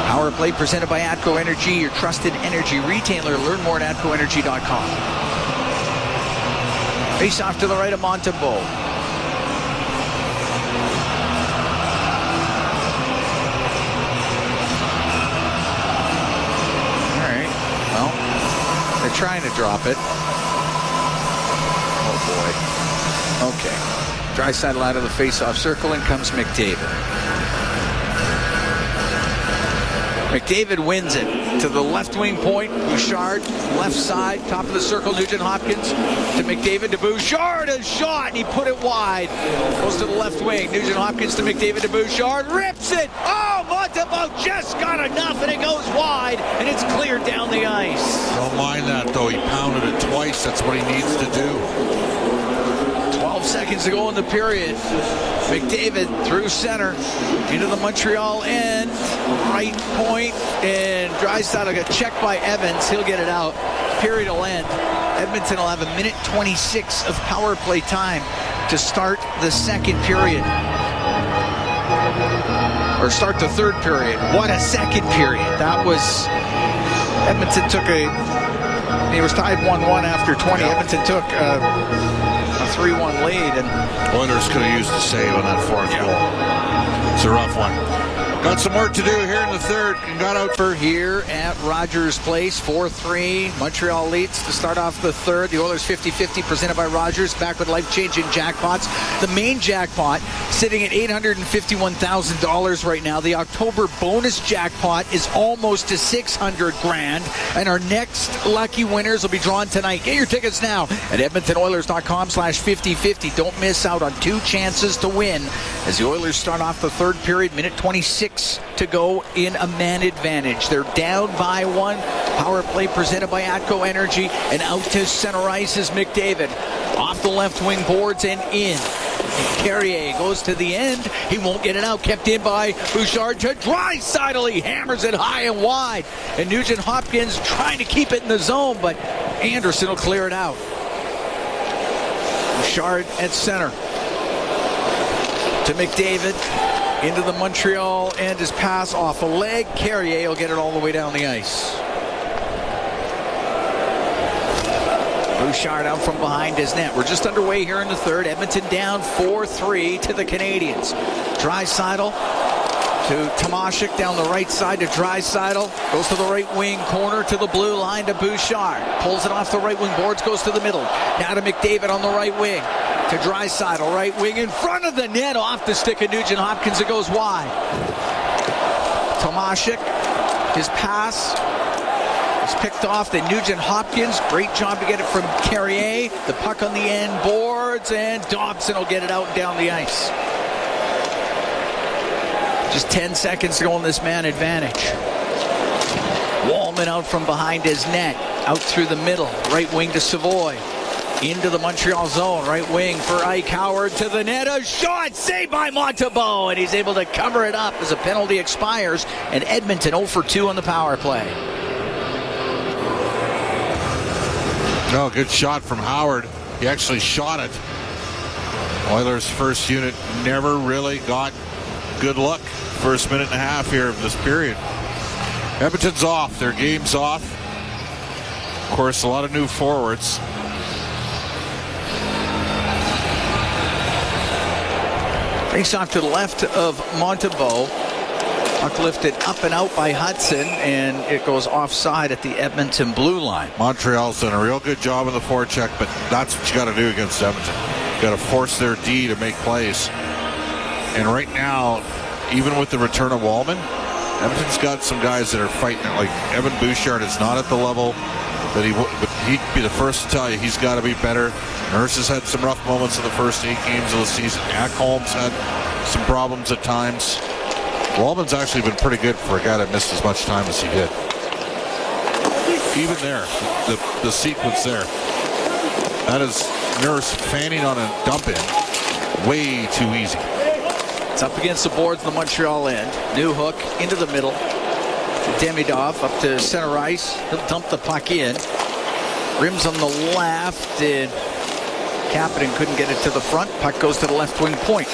Power play presented by Atco Energy, your trusted energy retailer. Learn more at atcoenergy.com. Face off to the right of Montembeault. All right. Well, they're trying to drop it. Oh boy. Okay. Draisaitl out of the face-off circle, and comes McDavid. McDavid wins it to the left wing point. Bouchard, left side, top of the circle. Nugent Hopkins to McDavid to Bouchard. A shot, and he put it wide. Goes to the left wing. Nugent Hopkins to McDavid to Bouchard. Rips it. Oh, Montembeault just got enough, and it goes wide, and it's cleared down the ice. Don't mind that, though. He pounded it twice. That's what he needs to do. 12 seconds to go in the period. McDavid through center into the Montreal end. Right point, and Draisaitl got checked by Evans. He'll get it out. Period will end. Edmonton will have 1:26 of power play time to start the second period. Or start the third period. What a second period. That was... Edmonton took he was tied 1-1 after 20. Edmonton took a 3-1 lead, and Oilers could have used a save on that fourth goal. It's a rough one. Got some work to do here in the third, and got out for here at Rogers Place. 4-3. Montreal leads to start off the third. The Oilers 50-50 presented by Rogers. Back with life-changing jackpots. The main jackpot sitting at $851,000 right now. The October bonus jackpot is almost to $600,000, and our next lucky winners will be drawn tonight. Get your tickets now at EdmontonOilers.com/5050. Don't miss out on 2 chances to win as the Oilers start off the third period. 1:26 to go in a man advantage. They're down by 1. Power play presented by Atco Energy, and out to center ice is McDavid. Off the left wing boards and in. Carrier goes to the end. He won't get it out. Kept in by Bouchard to Draisaitl. He hammers it high and wide. And Nugent Hopkins trying to keep it in the zone, but Anderson will clear it out. Bouchard at center. To McDavid. Into the Montreal end. His pass off a leg. Carrier will get it all the way down the ice. Bouchard out from behind his net. We're just underway here in the third. Edmonton down 4-3 to the Canadiens. Draisaitl to Tomashik down the right side to Draisaitl. Goes to the right wing corner to the blue line to Bouchard. Pulls it off the right wing boards. Goes to the middle. Now to McDavid on the right wing. To Draisaitl, right wing in front of the net, off the stick of Nugent Hopkins. It goes wide. Tomashik, his pass is picked off. Then Nugent Hopkins, great job to get it from Carrier. The puck on the end boards, and Dobson will get it out and down the ice. Just 10 seconds to go in this man advantage. Wallman out from behind his net, out through the middle, right wing to Savoy. Into the Montreal zone, right wing for Ike Howard to the net. A shot saved by Montembeault, and he's able to cover it up as a penalty expires. And Edmonton 0 for 2 on the power play. No, good shot from Howard. He actually shot it. Oilers' first unit never really got good luck. First minute and a half here of this period. Edmonton's off. Their game's off. Of course, a lot of new forwards. Face off to the left of Montembeault. Puck lifted up and out by Hudson, and it goes offside at the Edmonton blue line. Montreal's done a real good job in the forecheck, but that's what you got to do against Edmonton. You got to force their D to make plays. And right now, even with the return of Wallman, Edmonton's got some guys that are fighting it. Like Evan Bouchard is not at the level that he'd be the first to tell you he's got to be better. Nurse has had some rough moments in the first 8 games of the season. Ekholm's had some problems at times. Wallman's actually been pretty good for a guy that missed as much time as he did. Even there, the sequence there. That is Nurse fanning on a dump in. Way too easy. It's up against the boards in the Montreal end. New hook into the middle. Demidov up to center ice. He'll dump the puck in. Rims on the left, and Kapanen couldn't get it to the front. Puck goes to the left wing point.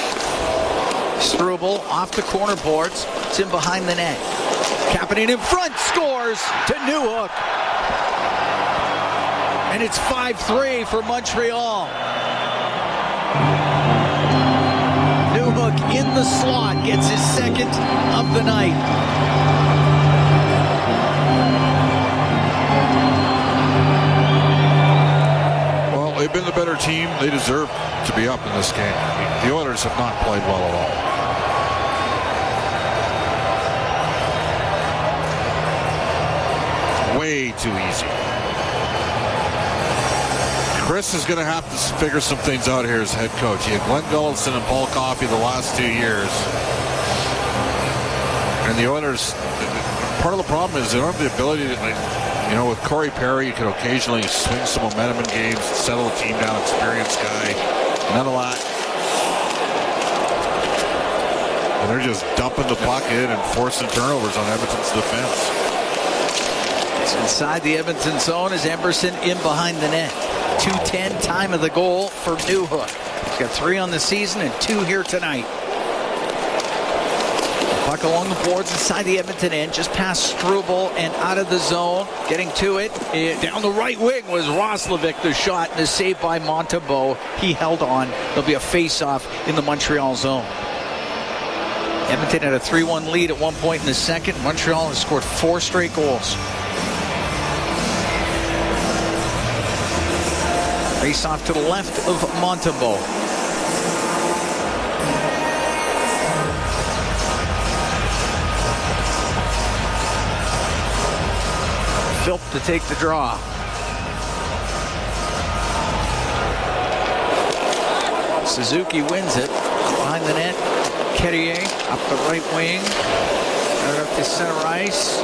Struble off the corner boards. It's in behind the net. Kapanen in front, scores to Newhook. And it's 5-3 for Montreal. Newhook in the slot, gets his second of the night. Well, they've been the better team. They deserve to be up in this game. The Oilers have not played well at all. Way too easy. Chris is going to have to figure some things out here as head coach. He had Glenn Gullinson and Paul Coffey the last 2 years. And the Oilers, part of the problem is they don't have the ability to, you know, with Corey Perry, you can occasionally swing some momentum in games, settle the team down, experienced guy. None of that. And they're just dumping the puck in and forcing turnovers on Edmonton's defense. It's inside the Edmonton zone as Emberson in behind the net. 2:10 time of the goal for Newhook. He's got 3 on the season and 2 here tonight. Puck along the boards inside the Edmonton end, just past Struble and out of the zone. Getting to it. Down the right wing was Roslovic, the shot, and the save by Montembeault. He held on. There'll be a face-off in the Montreal zone. Edmonton had a 3-1 lead at one point in the second. Montreal has scored 4 straight goals. Face off to the left of Montembeault. Philp to take the draw. Suzuki wins it. Behind the net. Carrier up the right wing. Right up to center ice.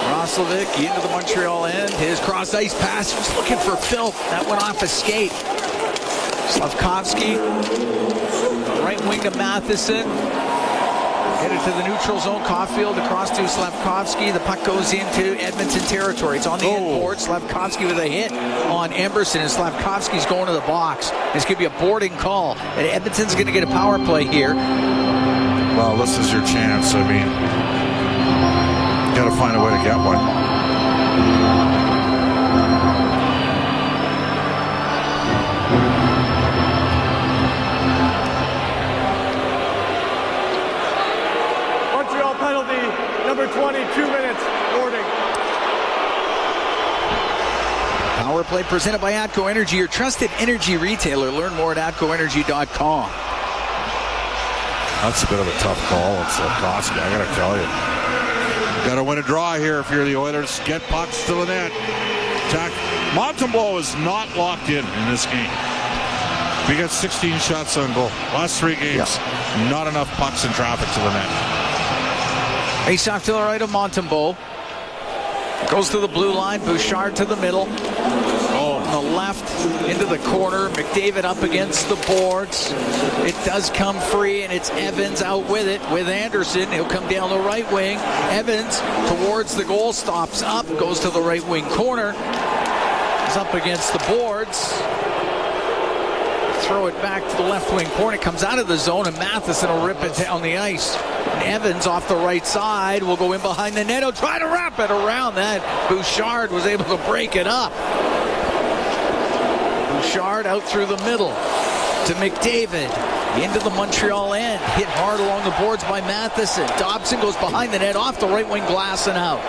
Roslovic into the Montreal end. His cross ice pass was looking for Philp. That went off a skate. Slavkovsky. Right wing to Matheson. Get it to the neutral zone. Caulfield across to Slavkovsky. The puck goes into Edmonton territory. It's on the end board. Slavkovsky with a hit on Emberson, and Slavkovsky's going to the box. This could be a boarding call. And Edmonton's going to get a power play here. Well, this is your chance. I mean, you got to find a way to get one. Montreal penalty, number 20, 2 minutes, boarding. Power play presented by Atco Energy, your trusted energy retailer. Learn more at atcoenergy.com. That's a bit of a tough call. It's Slavkovsky, I got to tell you. Got to win a draw here if you're the Oilers. Get pucks to the net. Attack. Montembeault is not locked in this game. We got 16 shots on goal. Last 3 games, not enough pucks and traffic to the net. Face off to the right of Montembeault. Goes to the blue line. Bouchard to the middle. On the left into the corner. McDavid up against the boards. It does come free, and it's Evans out with it with Anderson. He'll come down the right wing. Evans towards the goal, stops up, goes to the right wing corner. He's up against the boards. Throw it back to the left wing corner. It comes out of the zone, and Matheson will rip it down the ice. And Evans off the right side will go in behind the net. He'll try to wrap it around that. Bouchard was able to break it up. Bouchard out through the middle to McDavid. into the Montreal end. Hit hard along the boards by Matheson. Dobson goes behind the net, off the right wing glass and out.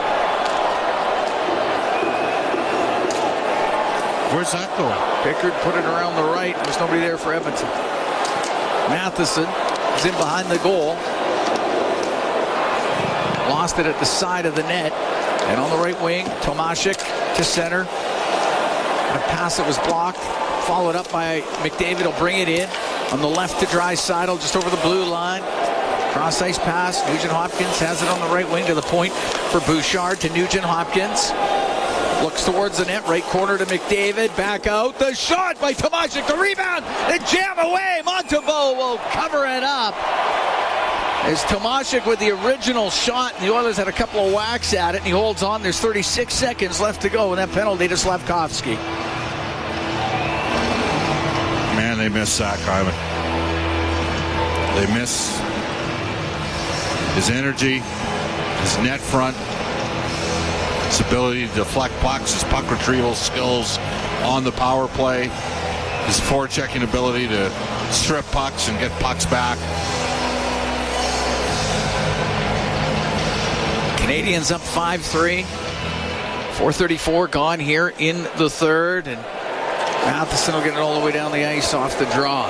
Where's that going? Pickard put it around the right. There's nobody there for Edmonton. Matheson is in behind the goal. Lost it at the side of the net. And on the right wing, Tomashik to center. A pass that was blocked. Followed up by McDavid. Will bring it in. On the left to Draisaitl, just over the blue line. Cross ice pass. Nugent Hopkins has it on the right wing to the point for Bouchard to Nugent Hopkins. Looks towards the net, right corner to McDavid. Back out. The shot by Tomashik. The rebound. The jam away. Montembeault will cover it up. As Tomashik with the original shot, and the Oilers had a couple of whacks at it, and he holds on. There's 36 seconds left to go, and that penalty to Slavkovsky. Man, they miss Zach Hyman. They miss his energy, his net front, his ability to deflect pucks, his puck retrieval skills on the power play, his forechecking ability to strip pucks and get pucks back. Canadiens up 5-3. 4:34 gone here in the third, and Matheson will get it all the way down the ice off the draw.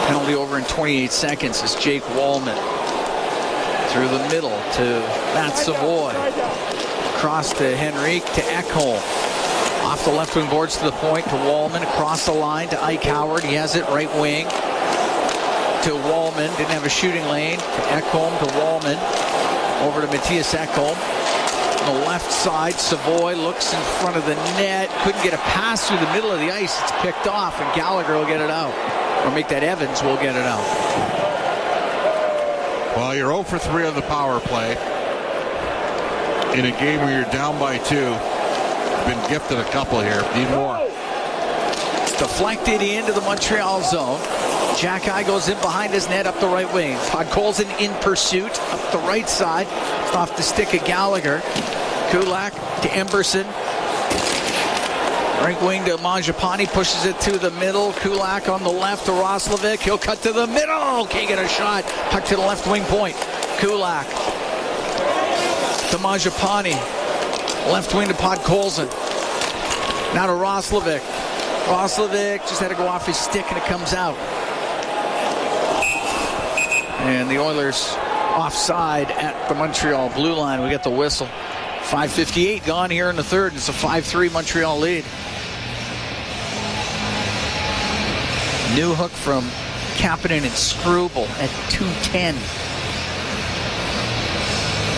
Penalty over in 28 seconds as Jake Wallman through the middle to Matt Savoy. Across to Henrique to Ekholm. Off the left wing boards to the point to Wallman. Across the line to Ike Howard. He has it right wing to Wallman. Didn't have a shooting lane. To Ekholm to Wallman. Over to Matthias Ekholm. On the left side, Savoy looks in front of the net. Couldn't get a pass through the middle of the ice. It's picked off, and Gallagher will get it out. Or make that Evans will get it out. Well, you're 0 for 3 on the power play. In a game where you're down by 2. You've been gifted a couple here. Need more. Deflected into the Montreal zone. Jack-Eye goes in behind his net up the right wing. Podkolzin in pursuit up the right side. It's off the stick of Gallagher. Kulak to Emberson. Right wing to Mangiapane, pushes it to the middle. Kulak on the left to Roslovic. He'll cut to the middle. Can't get a shot. Puck to the left wing point. Kulak to Mangiapane. Left wing to Podkolzin. Now to Roslovic. Roslovic just had to go off his stick and it comes out. And the Oilers offside at the Montreal blue line. We get the whistle. 5:58 gone here in the third. It's a 5-3 Montreal lead. New hook from Kapanen and Struble at 2:10.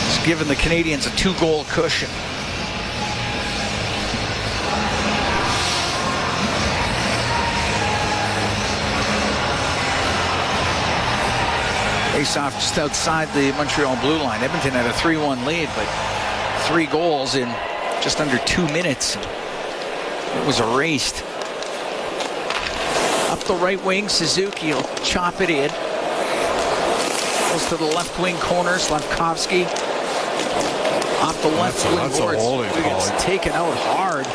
It's given the Canadiens a 2-goal cushion. Face-off just outside the Montreal blue line. Edmonton had a 3-1 lead, but 3 goals in just under 2 minutes. It was erased. Up the right wing, Suzuki will chop it in. Goes to the left wing corner, Slavkovsky. Off the left wing boards. He gets taken out hard.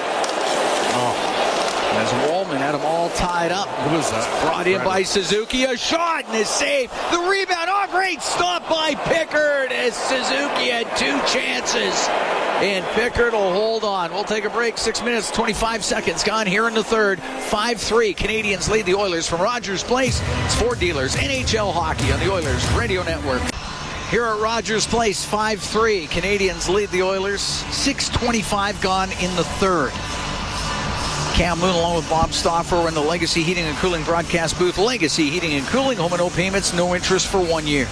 As Wallman had them all tied up. What was that? Brought in by Suzuki. A shot and a save. The rebound. Oh, great stop by Pickard as Suzuki had 2 chances. And Pickard will hold on. We'll take a break. 6 minutes, 25 seconds gone here in the third. 5-3. Canadiens lead the Oilers from Rogers Place. It's Ford Dealers. NHL hockey on the Oilers Radio Network. Here at Rogers Place, 5-3. Canadiens lead the Oilers. 6:25 gone in the third. Cam Moon along with Bob Stauffer. We're in the Legacy Heating and Cooling broadcast booth. Legacy Heating and Cooling, home and no payments, no interest for 1 year.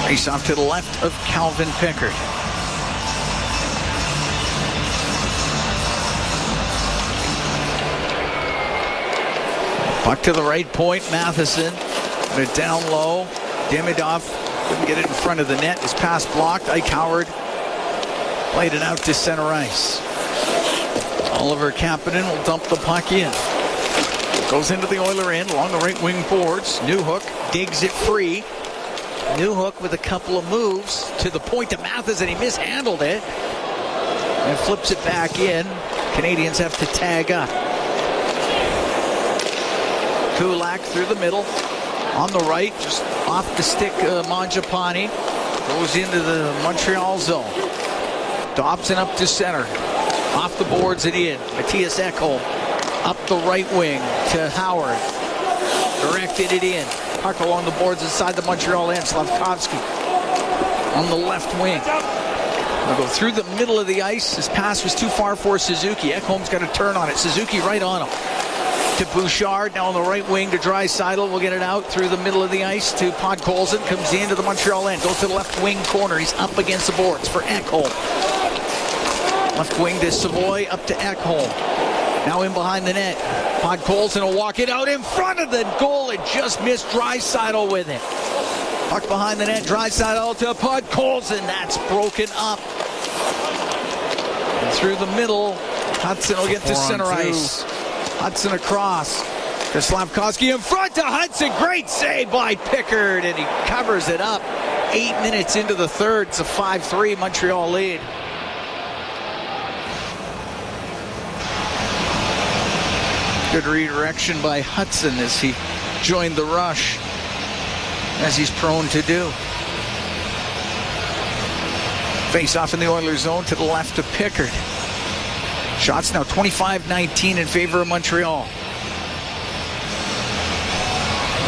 Face off to the left of Calvin Pickard. Puck to the right point, Matheson. Put it down low. Demidov couldn't get it in front of the net. His pass blocked. Ike Howard played it out to center ice. Oliver Kapanen will dump the puck in. Goes into the Oiler end along the right wing boards. Newhook digs it free. Newhook with a couple of moves to the point to Matheson. He mishandled it and flips it back in. Canadiens have to tag up. Kulak through the middle. On the right, just off the stick, Mangiapane goes into the Montreal zone. Dobson up to center. Off the boards and in. Matthias Ekholm up the right wing to Howard. Directed it in. Puck along the boards inside the Montreal end. Slavkovsky on the left wing. They'll go through the middle of the ice. His pass was too far for Suzuki. Ekholm's got a turn on it. Suzuki right on him. To Bouchard, now on the right wing to Draisaitl. Will get it out through the middle of the ice to Podkolzin. Comes into the Montreal end. Goes to the left wing corner. He's up against the boards for Ekholm. Left wing to Savoy, up to Ekholm. Now in behind the net. Podkolzin will walk it out in front of the goal. It just missed Draisaitl with it. Puck behind the net. Draisaitl to Podkolzin. That's broken up. And through the middle, Hudson will get to center ice. Hudson across to Slavkovsky in front to Hudson. Great save by Pickard, and he covers it up. 8 minutes into the third. It's a 5-3 Montreal lead. Good redirection by Hudson as he joined the rush, as he's prone to do. Face off in the Oilers zone to the left of Pickard. Shots now 25-19 in favor of Montreal.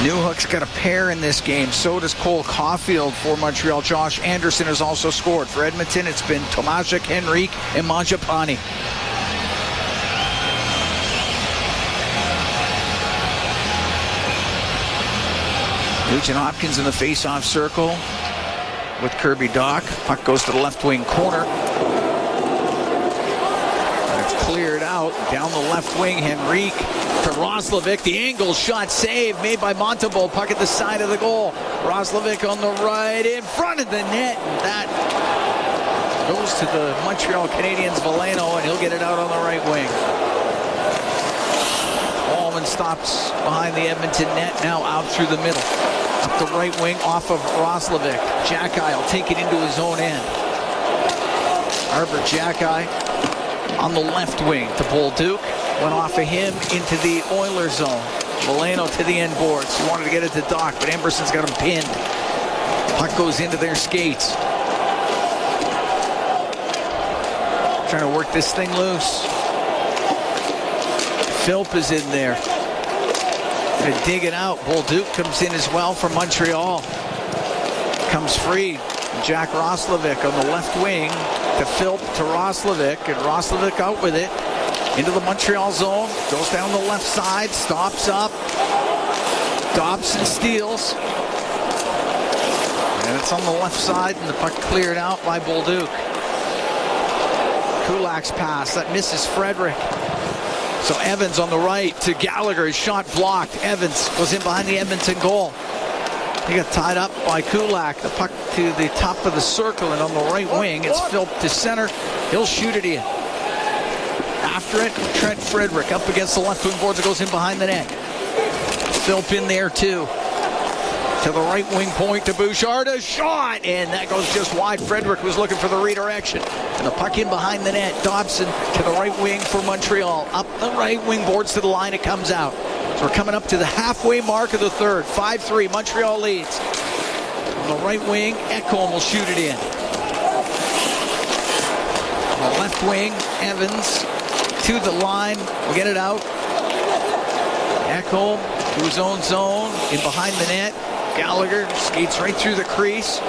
Newhook's got a pair in this game. So does Cole Caulfield for Montreal. Josh Anderson has also scored. For Edmonton, it's been Tomášek, Henrique, and Mangiapane. Nugent Hopkins in the face-off circle with Kirby Dach. Puck goes to the left wing corner. It's cleared out. Down the left wing, Henrique to Roslovic. The angle shot save made by Montembeault. Puck at the side of the goal. Roslovic on the right in front of the net. And that goes to the Montreal Canadiens' Veleno, and he'll get it out on the right wing. Allman stops behind the Edmonton net, now out through the middle. Up the right wing off of Roslovic. Xhekaj will take it into his own end. Arbor Xhekaj on the left wing to Bolduc. Went off of him into the Oilers zone. Veleno to the end boards. He wanted to get it to Dach, but Emberson's got him pinned. Puck goes into their skates. Trying to work this thing loose. Philp is in there. Gonna dig it out. Bolduc comes in as well from Montreal. Comes free. Jack Roslovic on the left wing to Philp to Roslovic, and Roslovic out with it into the Montreal zone. Goes down the left side, stops up. Dobson steals. And it's on the left side, and the puck cleared out by Bolduc. Kulak's pass, that misses Frederick. So Evans on the right to Gallagher. His shot blocked. Evans was in behind the Edmonton goal. He got tied up by Kulak. The puck to the top of the circle, and on the right wing, it's Philp to center. He'll shoot it in. After it, Trent Frederick up against the left wing boards. It goes in behind the net. Philp in there too. To the right wing point to Bouchard. A shot, and that goes just wide. Frederick was looking for the redirection. And the puck in behind the net. Dobson to the right wing for Montreal. Up the right wing boards to the line. It comes out. So we're coming up to the halfway mark of the third. 5-3. Montreal leads. On the right wing, Ekholm will shoot it in. On the left wing, Evans to the line. We'll get it out. Ekholm to his own zone. In behind the net. Gallagher skates right through the crease.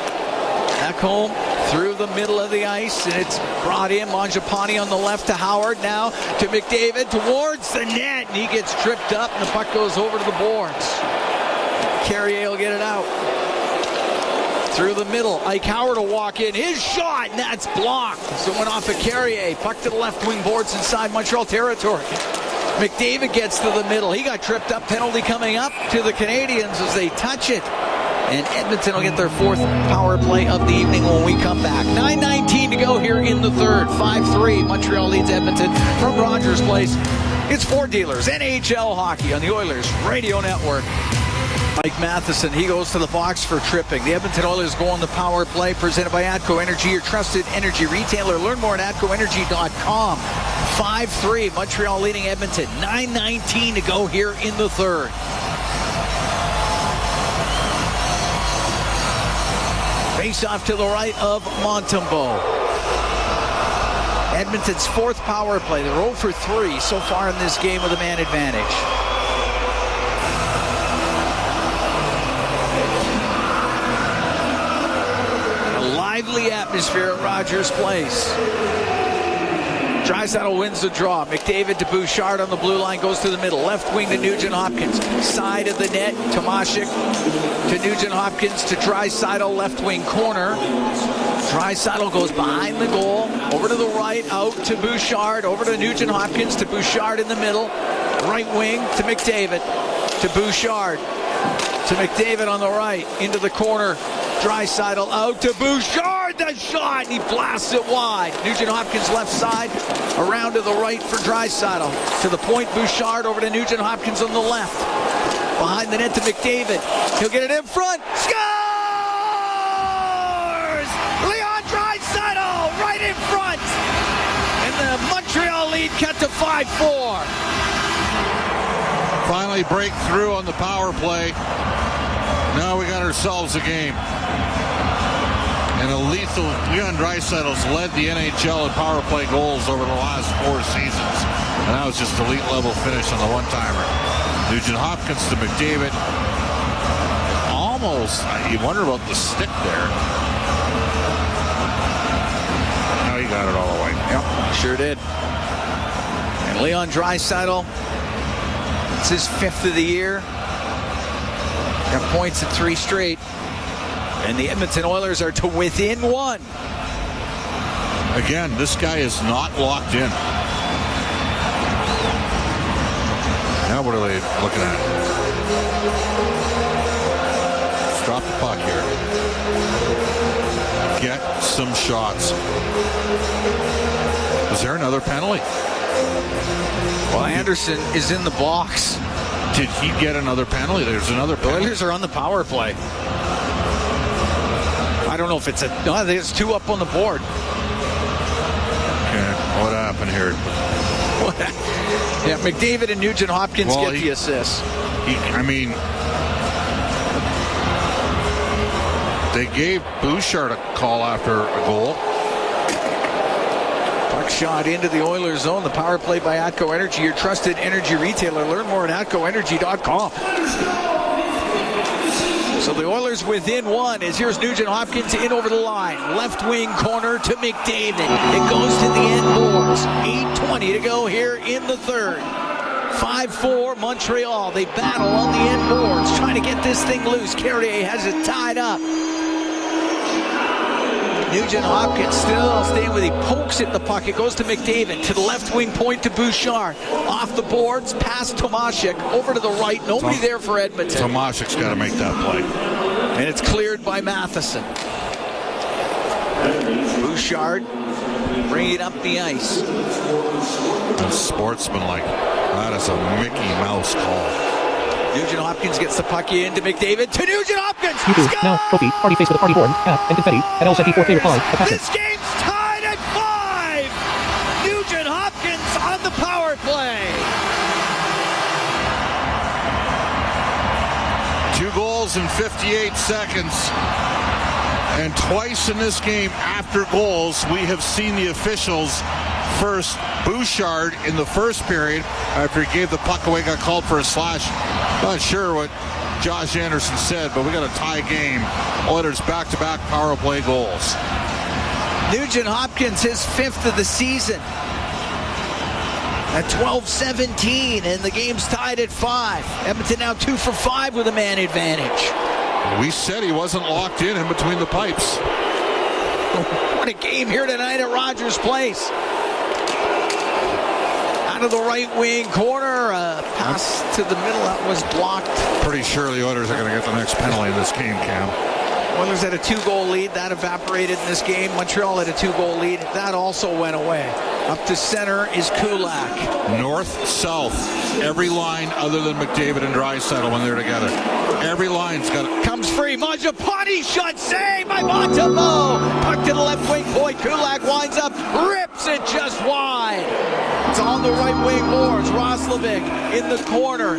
Ekholm through the middle of the ice, and it's brought in. Mangiapane on the left to Howard, now to McDavid towards the net, and he gets tripped up, and the puck goes over to the boards. Carrier will get it out. Through the middle, Ike Howard will walk in. His shot, and that's blocked. So it went off of Carrier. Puck to the left wing boards inside Montreal territory. McDavid gets to the middle. He got tripped up. Penalty coming up to the Canadiens as they touch it. And Edmonton will get their fourth power play of the evening when we come back. 9:19 to go here in the third. 5-3. Montreal leads Edmonton from Rogers Place. It's Ford Dealers, NHL hockey on the Oilers Radio Network. Mike Matheson, he goes to the box for tripping. The Edmonton Oilers go on the power play, presented by ATCO Energy, your trusted energy retailer. Learn more at atcoenergy.com. 5-3, Montreal leading Edmonton. 9:19 to go here in the third. Face off to the right of Montembeault. Edmonton's fourth power play. They're 0 for 3 so far in this game with a man advantage. A lively atmosphere at Rogers Place. Draisaitl wins the draw. McDavid to Bouchard on the blue line, goes to the middle. Left wing to Nugent-Hopkins. Side of the net, Tomashik to Nugent-Hopkins to Draisaitl, left wing corner. Draisaitl goes behind the goal, over to the right, out to Bouchard, over to Nugent-Hopkins to Bouchard in the middle. Right wing to McDavid, to Bouchard, to McDavid on the right, into the corner. Draisaitl out to Bouchard, the shot, and he blasts it wide. Nugent-Hopkins left side, around to the right for Draisaitl. To the point, Bouchard over to Nugent-Hopkins on the left. Behind the net to McDavid. He'll get it in front. Scores! Leon Draisaitl right in front. And the Montreal lead cut to 5-4. Finally break through on the power play. Now we got ourselves a game. And a lethal Leon Draisaitl's led the NHL in power play goals over the last 4 seasons. And that was just elite level finish on the one-timer. Nugent-Hopkins to McDavid. Almost, you wonder about the stick there. Now he got it all the way. Yep, sure did. And Leon Draisaitl, it's his 5th of the year. Got points at 3 straight. And the Edmonton Oilers are to within 1. Again, this guy is not locked in. Now what are they looking at? Let's drop the puck here. Get some shots. Is there another penalty? Well, Anderson is in the box. Did he get another penalty? There's another The penalty. Oilers are on the power play. I don't know if it's a... No, I think it's 2 up on the board. Okay, what happened here? Yeah, McDavid and Nugent-Hopkins get the assist. They gave Bouchard a call after a goal. Puck shot into the Oilers zone. The power play by Atco Energy, your trusted energy retailer. Learn more at atcoenergy.com. So the Oilers within 1 as here's Nugent-Hopkins in over the line. Left wing corner to McDavid. It goes to the end boards. 8:20 to go here in the third. 5-4 Montreal. They battle on the end boards, trying to get this thing loose. Carrier has it tied up. Nugent-Hopkins still staying with it. He pokes at the puck. It goes to McDavid. To the left wing point to Bouchard. Off the boards, past Tomashik. Over to the right. Nobody there for Edmonton. Tomashik's got to make that play. And it's cleared by Matheson. Bouchard bringing it up the ice. That's sportsmanlike. That is a Mickey Mouse call. Nugent-Hopkins gets the puck in to McDavid. To Nugent-Hopkins! YouTube, now, trophy, party face with a party board, cap, and confetti, and LZP4 favorite line, attachment. This game's tied at 5! Nugent-Hopkins on the power play. 2 goals in 58 seconds. And twice in this game after goals, we have seen the officials first. Bouchard in the first period, after he gave the puck away, got called for a slash. Not sure what Josh Anderson said, but we got a tie game. Oilers back-to-back power play goals. Nugent-Hopkins, his 5th of the season. At 12-17, and the game's tied at 5. Edmonton now 2 for 5 with a man advantage. We said he wasn't locked in between the pipes. What a game here tonight at Rogers Place. Out of the right wing corner, pass to the middle, that was blocked. Pretty sure the Oilers are going to get the next penalty in this game, Cam. Oilers had a 2-goal lead, that evaporated in this game. Montreal had a 2-goal lead, that also went away. Up to center is Kulak. North-south, every line other than McDavid and Draisaitl when they're together. Every line's got it. Comes free, Mangiapane shot, saved by Montembeault. Puck to the left wing point, Kulak winds up, rips it just wide. It's on the right wing boards. Roslovic in the corner.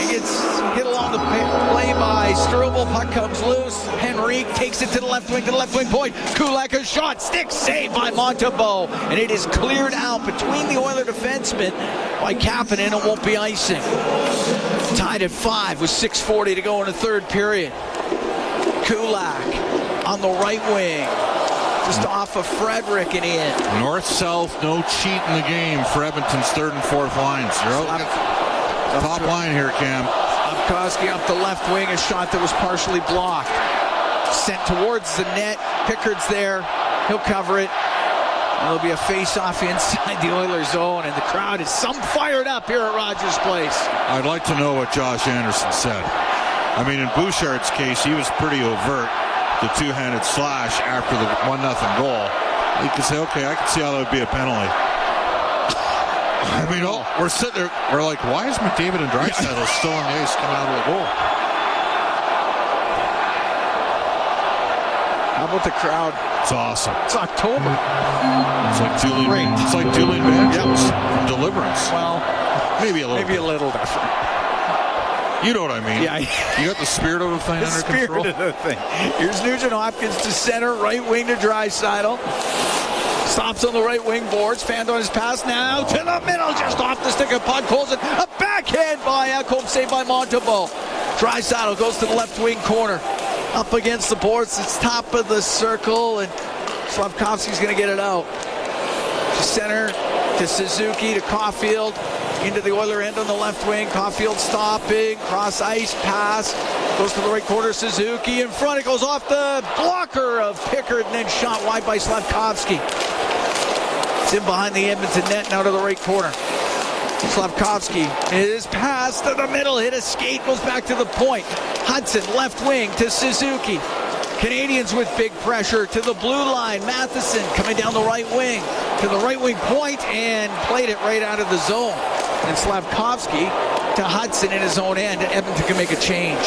He gets hit along the play by Struble. Puck comes loose. Henrique takes it to the left wing point. Kulak, a shot, stick save by Montembeault, and it is cleared out between the Oiler defensemen by Kapanen and won't be icing. Tied at 5 with 6:40 to go in the third period. Kulak on the right wing, just off of Frederick and in. North-south, no cheat in the game for Edmonton's third and fourth lines. You're out top line here, Cam. Slafkovsky up the left wing, a shot that was partially blocked. Sent towards the net. Pickard's there. He'll cover it. And there'll be a face-off inside the Oilers zone, and the crowd is fired up here at Rogers Place. I'd like to know what Josh Anderson said. I mean, in Bouchard's case, he was pretty overt, the two-handed slash after the 1-0 goal. You could say, okay, I can see how that would be a penalty. I mean, we're sitting there, we're like, why is McDavid and Draisaitl still on the ice coming out of the goal? How about the crowd? It's awesome. It's October. It's like Julian Banjo's from Deliverance. Well, maybe a little different. You know what I mean? Yeah. You got the spirit of the thing under control. The spirit of the thing. Here's Nugent Hopkins to center, right wing to Draisaitl. Stops on the right wing boards. Fanned on his pass now to the middle, just off the stick of puck. Pulls it. A backhand by Ekholm, saved by Montembeault. Draisaitl goes to the left wing corner. Up against the boards. It's top of the circle, and Slafkovsky's going to get it out. To center, to Suzuki, to Caulfield. Into the Oiler end on the left wing. Caulfield stopping. Cross ice pass. Goes to the right corner. Suzuki in front. It goes off the blocker of Pickard and then shot wide by Slafkovsky. It's in behind the Edmonton net now to the right corner. Slafkovsky is pass to the middle. Hit a skate. Goes back to the point. Hudson left wing to Suzuki. Canadiens with big pressure to the blue line. Matheson coming down the right wing to the right wing point and played it right out of the zone. And Slafkovsky to Hudson in his own end. Edmonton can make a change.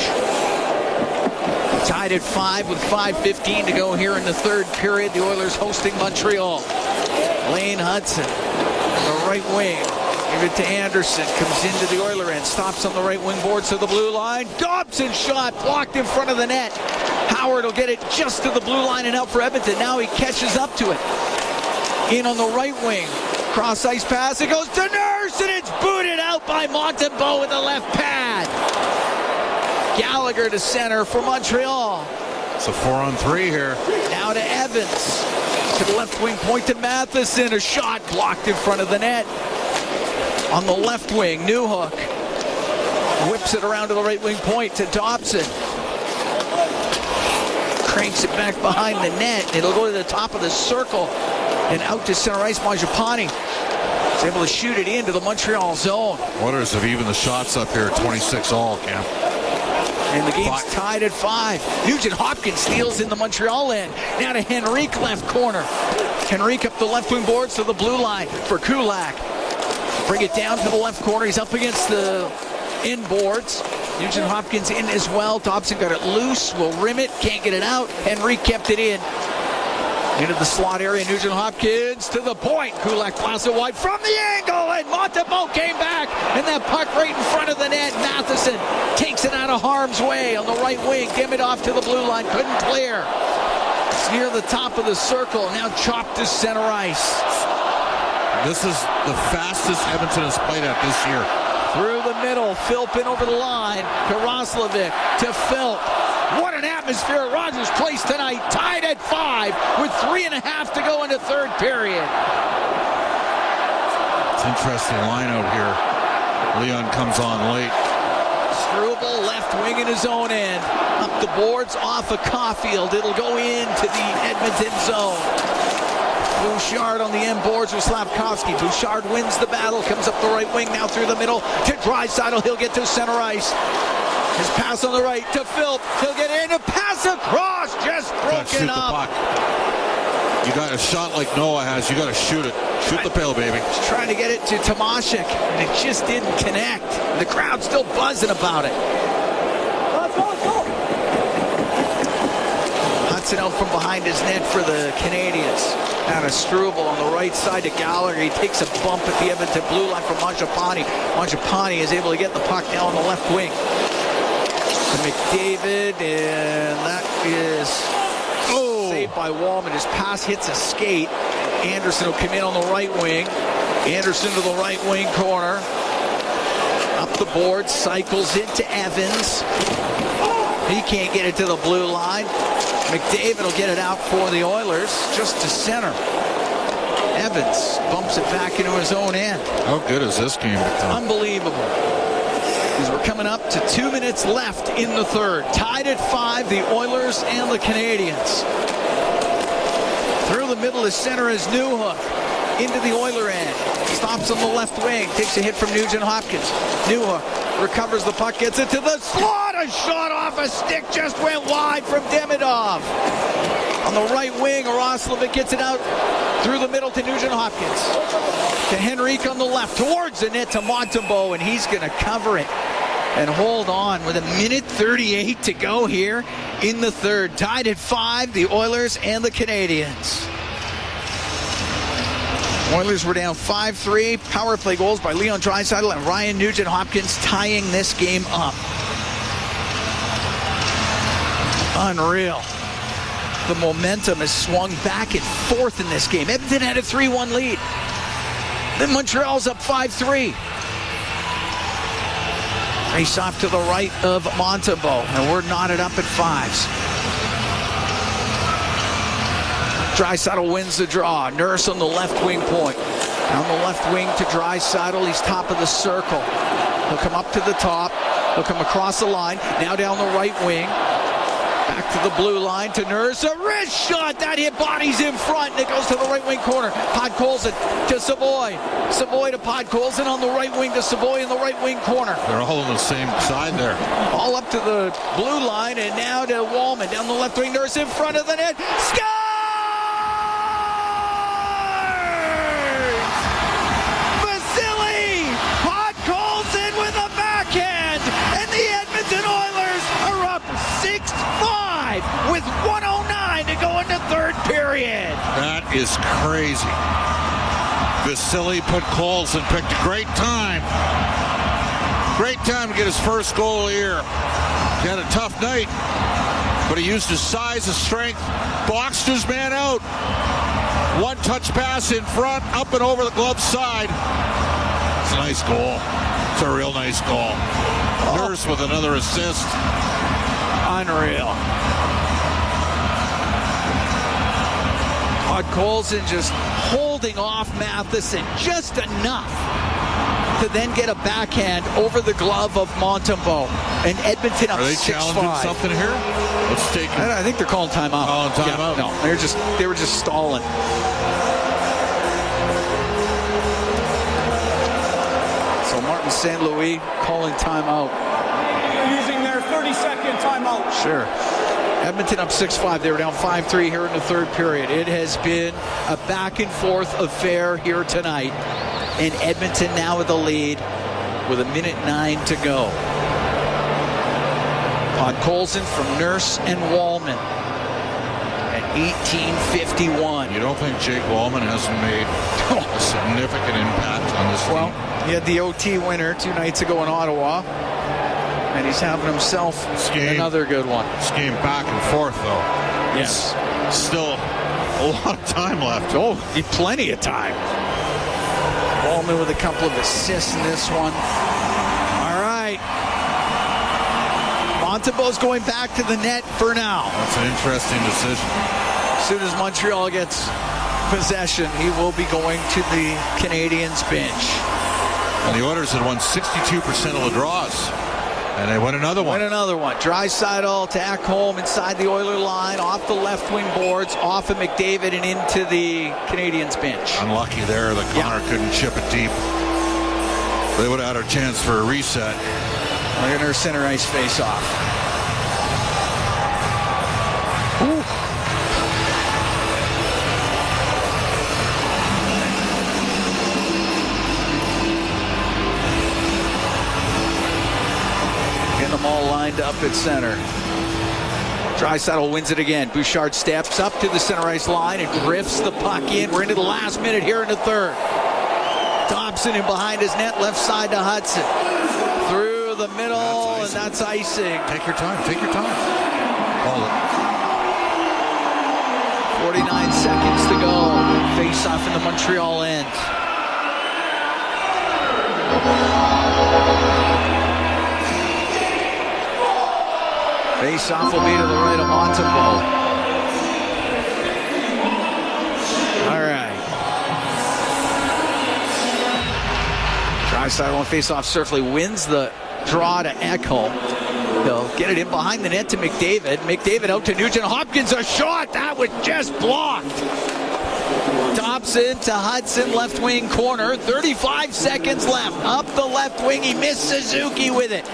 Tied at 5 with 5:15 to go here in the third period. The Oilers hosting Montreal. Lane Hudson, the right wing. Give it to Anderson. Comes into the Oiler end. Stops on the right wing boards to the blue line. Dobson shot blocked in front of the net. Howard will get it just to the blue line and out for Edmonton. Now he catches up to it. In on the right wing. Cross ice pass. It goes to Nurse and it's booted out by Montembeault with the left pad. Gallagher to center for Montreal. It's a 4-on-3 here. Now to Evans. To the left wing point to Matheson. A shot blocked in front of the net. On the left wing, Newhook whips it around to the right wing point to Dobson. Cranks it back behind the net. It'll go to the top of the circle and out to center ice. Mangiapane is able to shoot it into the Montreal zone. Oilers have even the shots up here, 26 all, Cam. And the game's tied at 5. Nugent Hopkins steals in the Montreal end. Now to Henrique left corner. Henrique up the left wing boards to the blue line for Kulak. Bring it down to the left corner. He's up against the inboards. Nugent Hopkins in as well. Dobson got it loose. Will rim it. Can't get it out. Henry kept it in. Into the slot area. Nugent Hopkins to the point. Kulak blasts it wide from the angle. And Montembeault came back. And that puck right in front of the net. Matheson takes it out of harm's way on the right wing. Give it off to the blue line. Couldn't clear. It's near the top of the circle. Now chopped to center ice. This is the fastest Edmonton has played at this year. Through the middle, Philpin over the line to Roslovic, to Philp. What an atmosphere at Rogers Place tonight. Tied at 5 with 3.5 to go in the third period. It's an interesting line out here. Leon comes on late. Struble left wing in his own end. Up the boards off of Caulfield. It'll go into the Edmonton zone. Bouchard on the end boards with Slafkovsky. Bouchard wins the battle, comes up the right wing now through the middle to Draisaitl. He'll get to center ice. His pass on the right to Philp. He'll get in. A pass across, just broken up. You got a shot like Noah has. You got to shoot it. Shoot the pail, baby. He's trying to get it to Tomashik, and it just didn't connect. The crowd's still buzzing about it. gets it out from behind his net for the Canadiens. Down to Struble on the right side to Gallagher. He takes a bump at the Edmonton blue line from Mangiapane. Mangiapane is able to get the puck down on the left wing to McDavid, and that is saved by Wallman. His pass hits a skate. Anderson will come in on the right wing. Anderson to the right wing corner. Up the board, cycles into Evans. He can't get it to the blue line. McDavid will get it out for the Oilers, just to center. Evans bumps it back into his own end. How good is this game become? Unbelievable. As we're coming up to 2 minutes left in the third. Tied at 5, the Oilers and the Canadiens. Through the middle of center is Newhook. Into the Oiler end. Stops on the left wing. Takes a hit from Nugent Hopkins. Newhook recovers the puck. Gets it to the slot. A shot off a stick. Just went wide from Demidov. On the right wing, Roslovic gets it out through the middle to Nugent Hopkins. To Henrique on the left. Towards the net to Montembeault. And he's going to cover it and hold on with 1:38 to go here in the third. Tied at 5, the Oilers and the Canadiens. Oilers were down 5-3. Power play goals by Leon Draisaitl and Ryan Nugent-Hopkins tying this game up. Unreal. The momentum has swung back and forth in this game. Edmonton had a 3-1 lead. Then Montreal's up 5-3. Face off to the right of Montembeault, and we're knotted up at 5s. Draisaitl wins the draw. Nurse on the left wing point. On the left wing to Draisaitl. He's top of the circle. He'll come up to the top. He'll come across the line. Now down the right wing. Back to the blue line to Nurse. A wrist shot. That hit bodies in front. And it goes to the right wing corner. Podkolzin to Savoy. Savoy to Podkolzin on the right wing to Savoy in the right wing corner. They're all on the same side there. All up to the blue line. And now to Wallman. Down the left wing. Nurse in front of the net. Score! With 1:09 to go into third period. That is crazy. Vasily Podkolzin picked a great time. Great time to get his first goal of the year. He had a tough night, but he used his size and strength, boxed his man out. One touch pass in front, up and over the glove side. It's a nice goal. It's a real nice goal. Nurse with another assist. Unreal. Podkolzin just holding off Matheson just enough to then get a backhand over the glove of Montembeault. And Edmonton up 6-5. Are they challenging something here? Let's take it. I think they're calling timeout. Calling timeout? No, they were just stalling. So Martin St. Louis calling timeout. Using their 30-second timeout. Sure. Edmonton up 6-5. They were down 5-3 here in the third period. It has been a back-and-forth affair here tonight. And Edmonton now with the lead with 1:09 to go. Podkolzin from Nurse and Wallman at 18:51. You don't think Jake Wallman hasn't made a significant impact on this Well, team? he had the OT winner 2 nights ago in Ottawa. And he's having himself another good one. This game back and forth, though. Yes. Still a lot of time left. Oh, plenty of time. Wallman with a couple of assists in this one. All right. Montembeault's going back to the net for now. That's an interesting decision. As soon as Montreal gets possession, he will be going to the Canadiens bench. And the Oilers had won 62% of the draws. And they win another one. Draisaitl to Ekholm inside the Oiler line, off the left wing boards, off of McDavid and into the Canadiens bench. Unlucky there that Connor couldn't chip it deep. They would have had a chance for a reset. Look at her center ice face off. Ooh. Getting them all lined up at center. Draisaitl wins it again. Bouchard steps up to the center ice line and drifts the puck in. We're into the last minute here in the third. Dobson in behind his net, left side to Hudson. Through the middle, and that's icing. Take your time. Call it. 49 seconds to go. Face off in the Montreal end. Face off will be to the right of Montembeault. All right. Draisaitl on face-off circling wins the draw to Ekholm. He'll get it in behind the net to McDavid. McDavid out to Nugent Hopkins. A shot that was just blocked. Dobson to Hudson, left wing corner. 35 seconds left. Up the left wing. He missed Suzuki with it.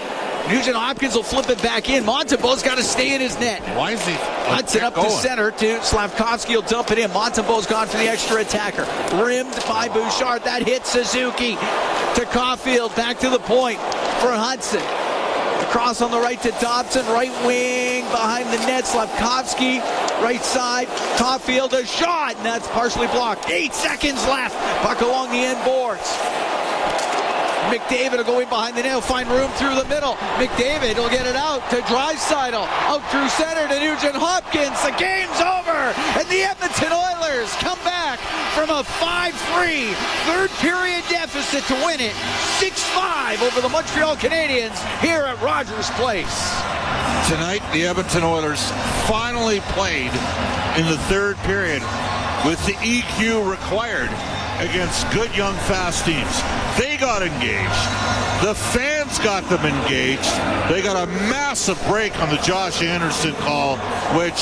Nugent Hopkins will flip it back in. Montembeault's got to stay in his net. Why is he? Hudson up to center to Slavkovsky. Will dump it in. Montembeault's gone for the extra attacker. Rimmed by Bouchard. That hits Suzuki. To Caulfield. Back to the point for Hudson. Across on the right to Dobson. Right wing behind the net. Slavkovsky. Right side. Caulfield. A shot. And that's partially blocked. 8 seconds left. Puck along the end boards. McDavid will go in behind the net. He'll find room through the middle. McDavid will get it out to Draisaitl. Out through center to Nugent Hopkins. The game's over. And the Edmonton Oilers come back from a 5-3 third period deficit to win it 6-5 over the Montreal Canadiens here at Rogers Place. Tonight, the Edmonton Oilers finally played in the third period with the EQ required against good, young, fast teams. They got engaged. The fans got them engaged. They got a massive break on the Josh Anderson call, which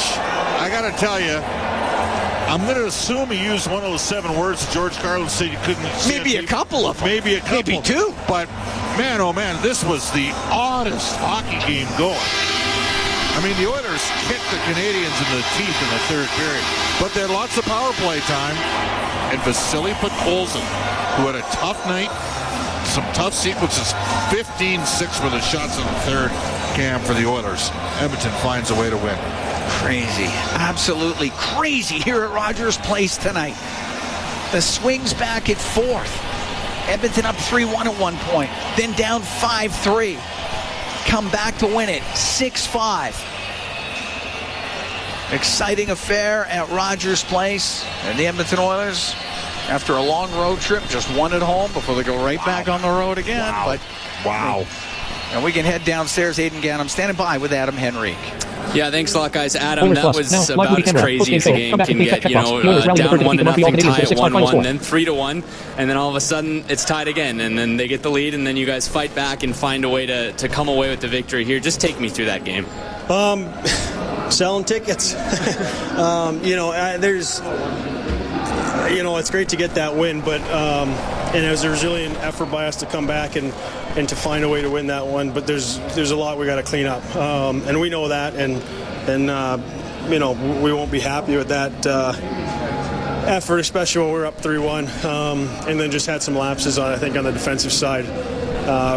I got to tell you, I'm going to assume he used one of those 7 words that George Carlin said you couldn't say. Maybe a couple of them. Maybe a couple. Maybe 2. But, man, oh, man, this was the oddest hockey game going. I mean, the Oilers kicked the Canadiens in the teeth in the third period, but they had lots of power play time. And Vasily Podkolzin, who had a tough night, some tough sequences, 15-6 were the shots in the third, Cam, for the Oilers. Edmonton finds a way to win. Crazy, absolutely crazy here at Rogers Place tonight. The swings back at fourth. Edmonton up 3-1 at one point, then down 5-3. Come back to win it 6-5. Exciting affair at Rogers Place. And the Edmonton Oilers, after a long road trip, just won at home before they go right back on the road again. Wow. And we can head downstairs. Aidan Gannam standing by with Adam Henrique. Yeah, thanks a lot, guys. Adam, that was about as crazy as a game can get. You know, down 1-0, tie at 1-1, then 3-1, and then all of a sudden it's tied again, and then they get the lead, and then you guys fight back and find a way to come away with the victory here. Just take me through that game. Selling tickets. It's great to get that win, but and it was a resilient effort by us to come back and to find a way to win that one. But there's a lot we got to clean up, and we know that, and we won't be happy with that effort, especially when we're up 3-1, and then just had some lapses on the defensive side,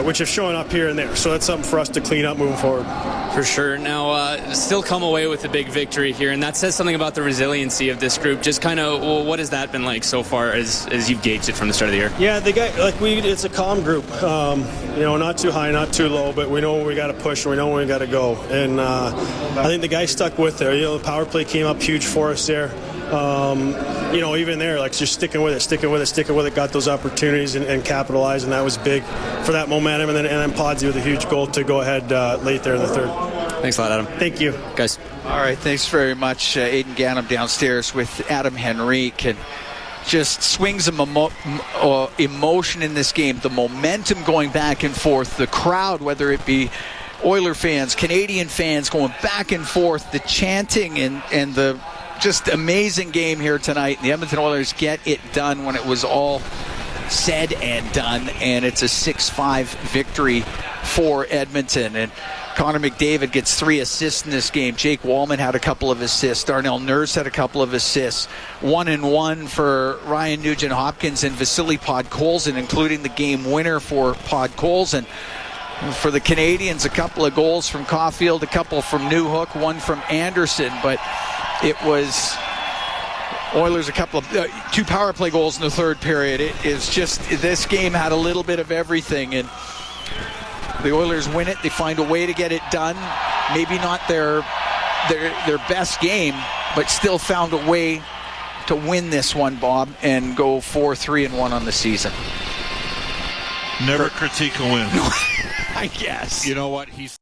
which have shown up here and there. So that's something for us to clean up moving forward. For sure. Now, still come away with a big victory here, and that says something about the resiliency of this group. Just kind of, what has that been like so far as you've gauged it from the start of the year? Yeah, it's a calm group. Not too high, not too low, but we know when we got to push, we know when we got to go. And I think the guys stuck with there. The power play came up huge for us there. Even there, just sticking with it, got those opportunities and capitalized, and that was big for that momentum. And then Podsy with a huge goal to go ahead late there in the third. Thanks a lot, Adam. Thank you. Guys. All right, thanks very much, Aidan Gannam downstairs with Adam Henrique. And just swings of emotion in this game, the momentum going back and forth, the crowd, whether it be Oiler fans, Canadian fans going back and forth, the chanting and the just amazing game here tonight. The Edmonton Oilers get it done when it was all said and done, and it's a 6-5 victory for Edmonton. And Connor McDavid gets 3 assists in this game. Jake Wallman had a couple of assists. Darnell Nurse had a couple of assists. 1-1 for Ryan Nugent-Hopkins and Vasily Podkolzin, including the game winner for Podkolzin. For the Canadiens, a couple of goals from Caulfield, a couple from Newhook, one from Anderson, but it was Oilers a couple of 2 power play goals in the third period. It is just, this game had a little bit of everything, and the Oilers win it. They find a way to get it done. Maybe not their best game, but still found a way to win this one, Bob, and go 4-3-1 on the season. Never critique a win. I guess. You know what? He's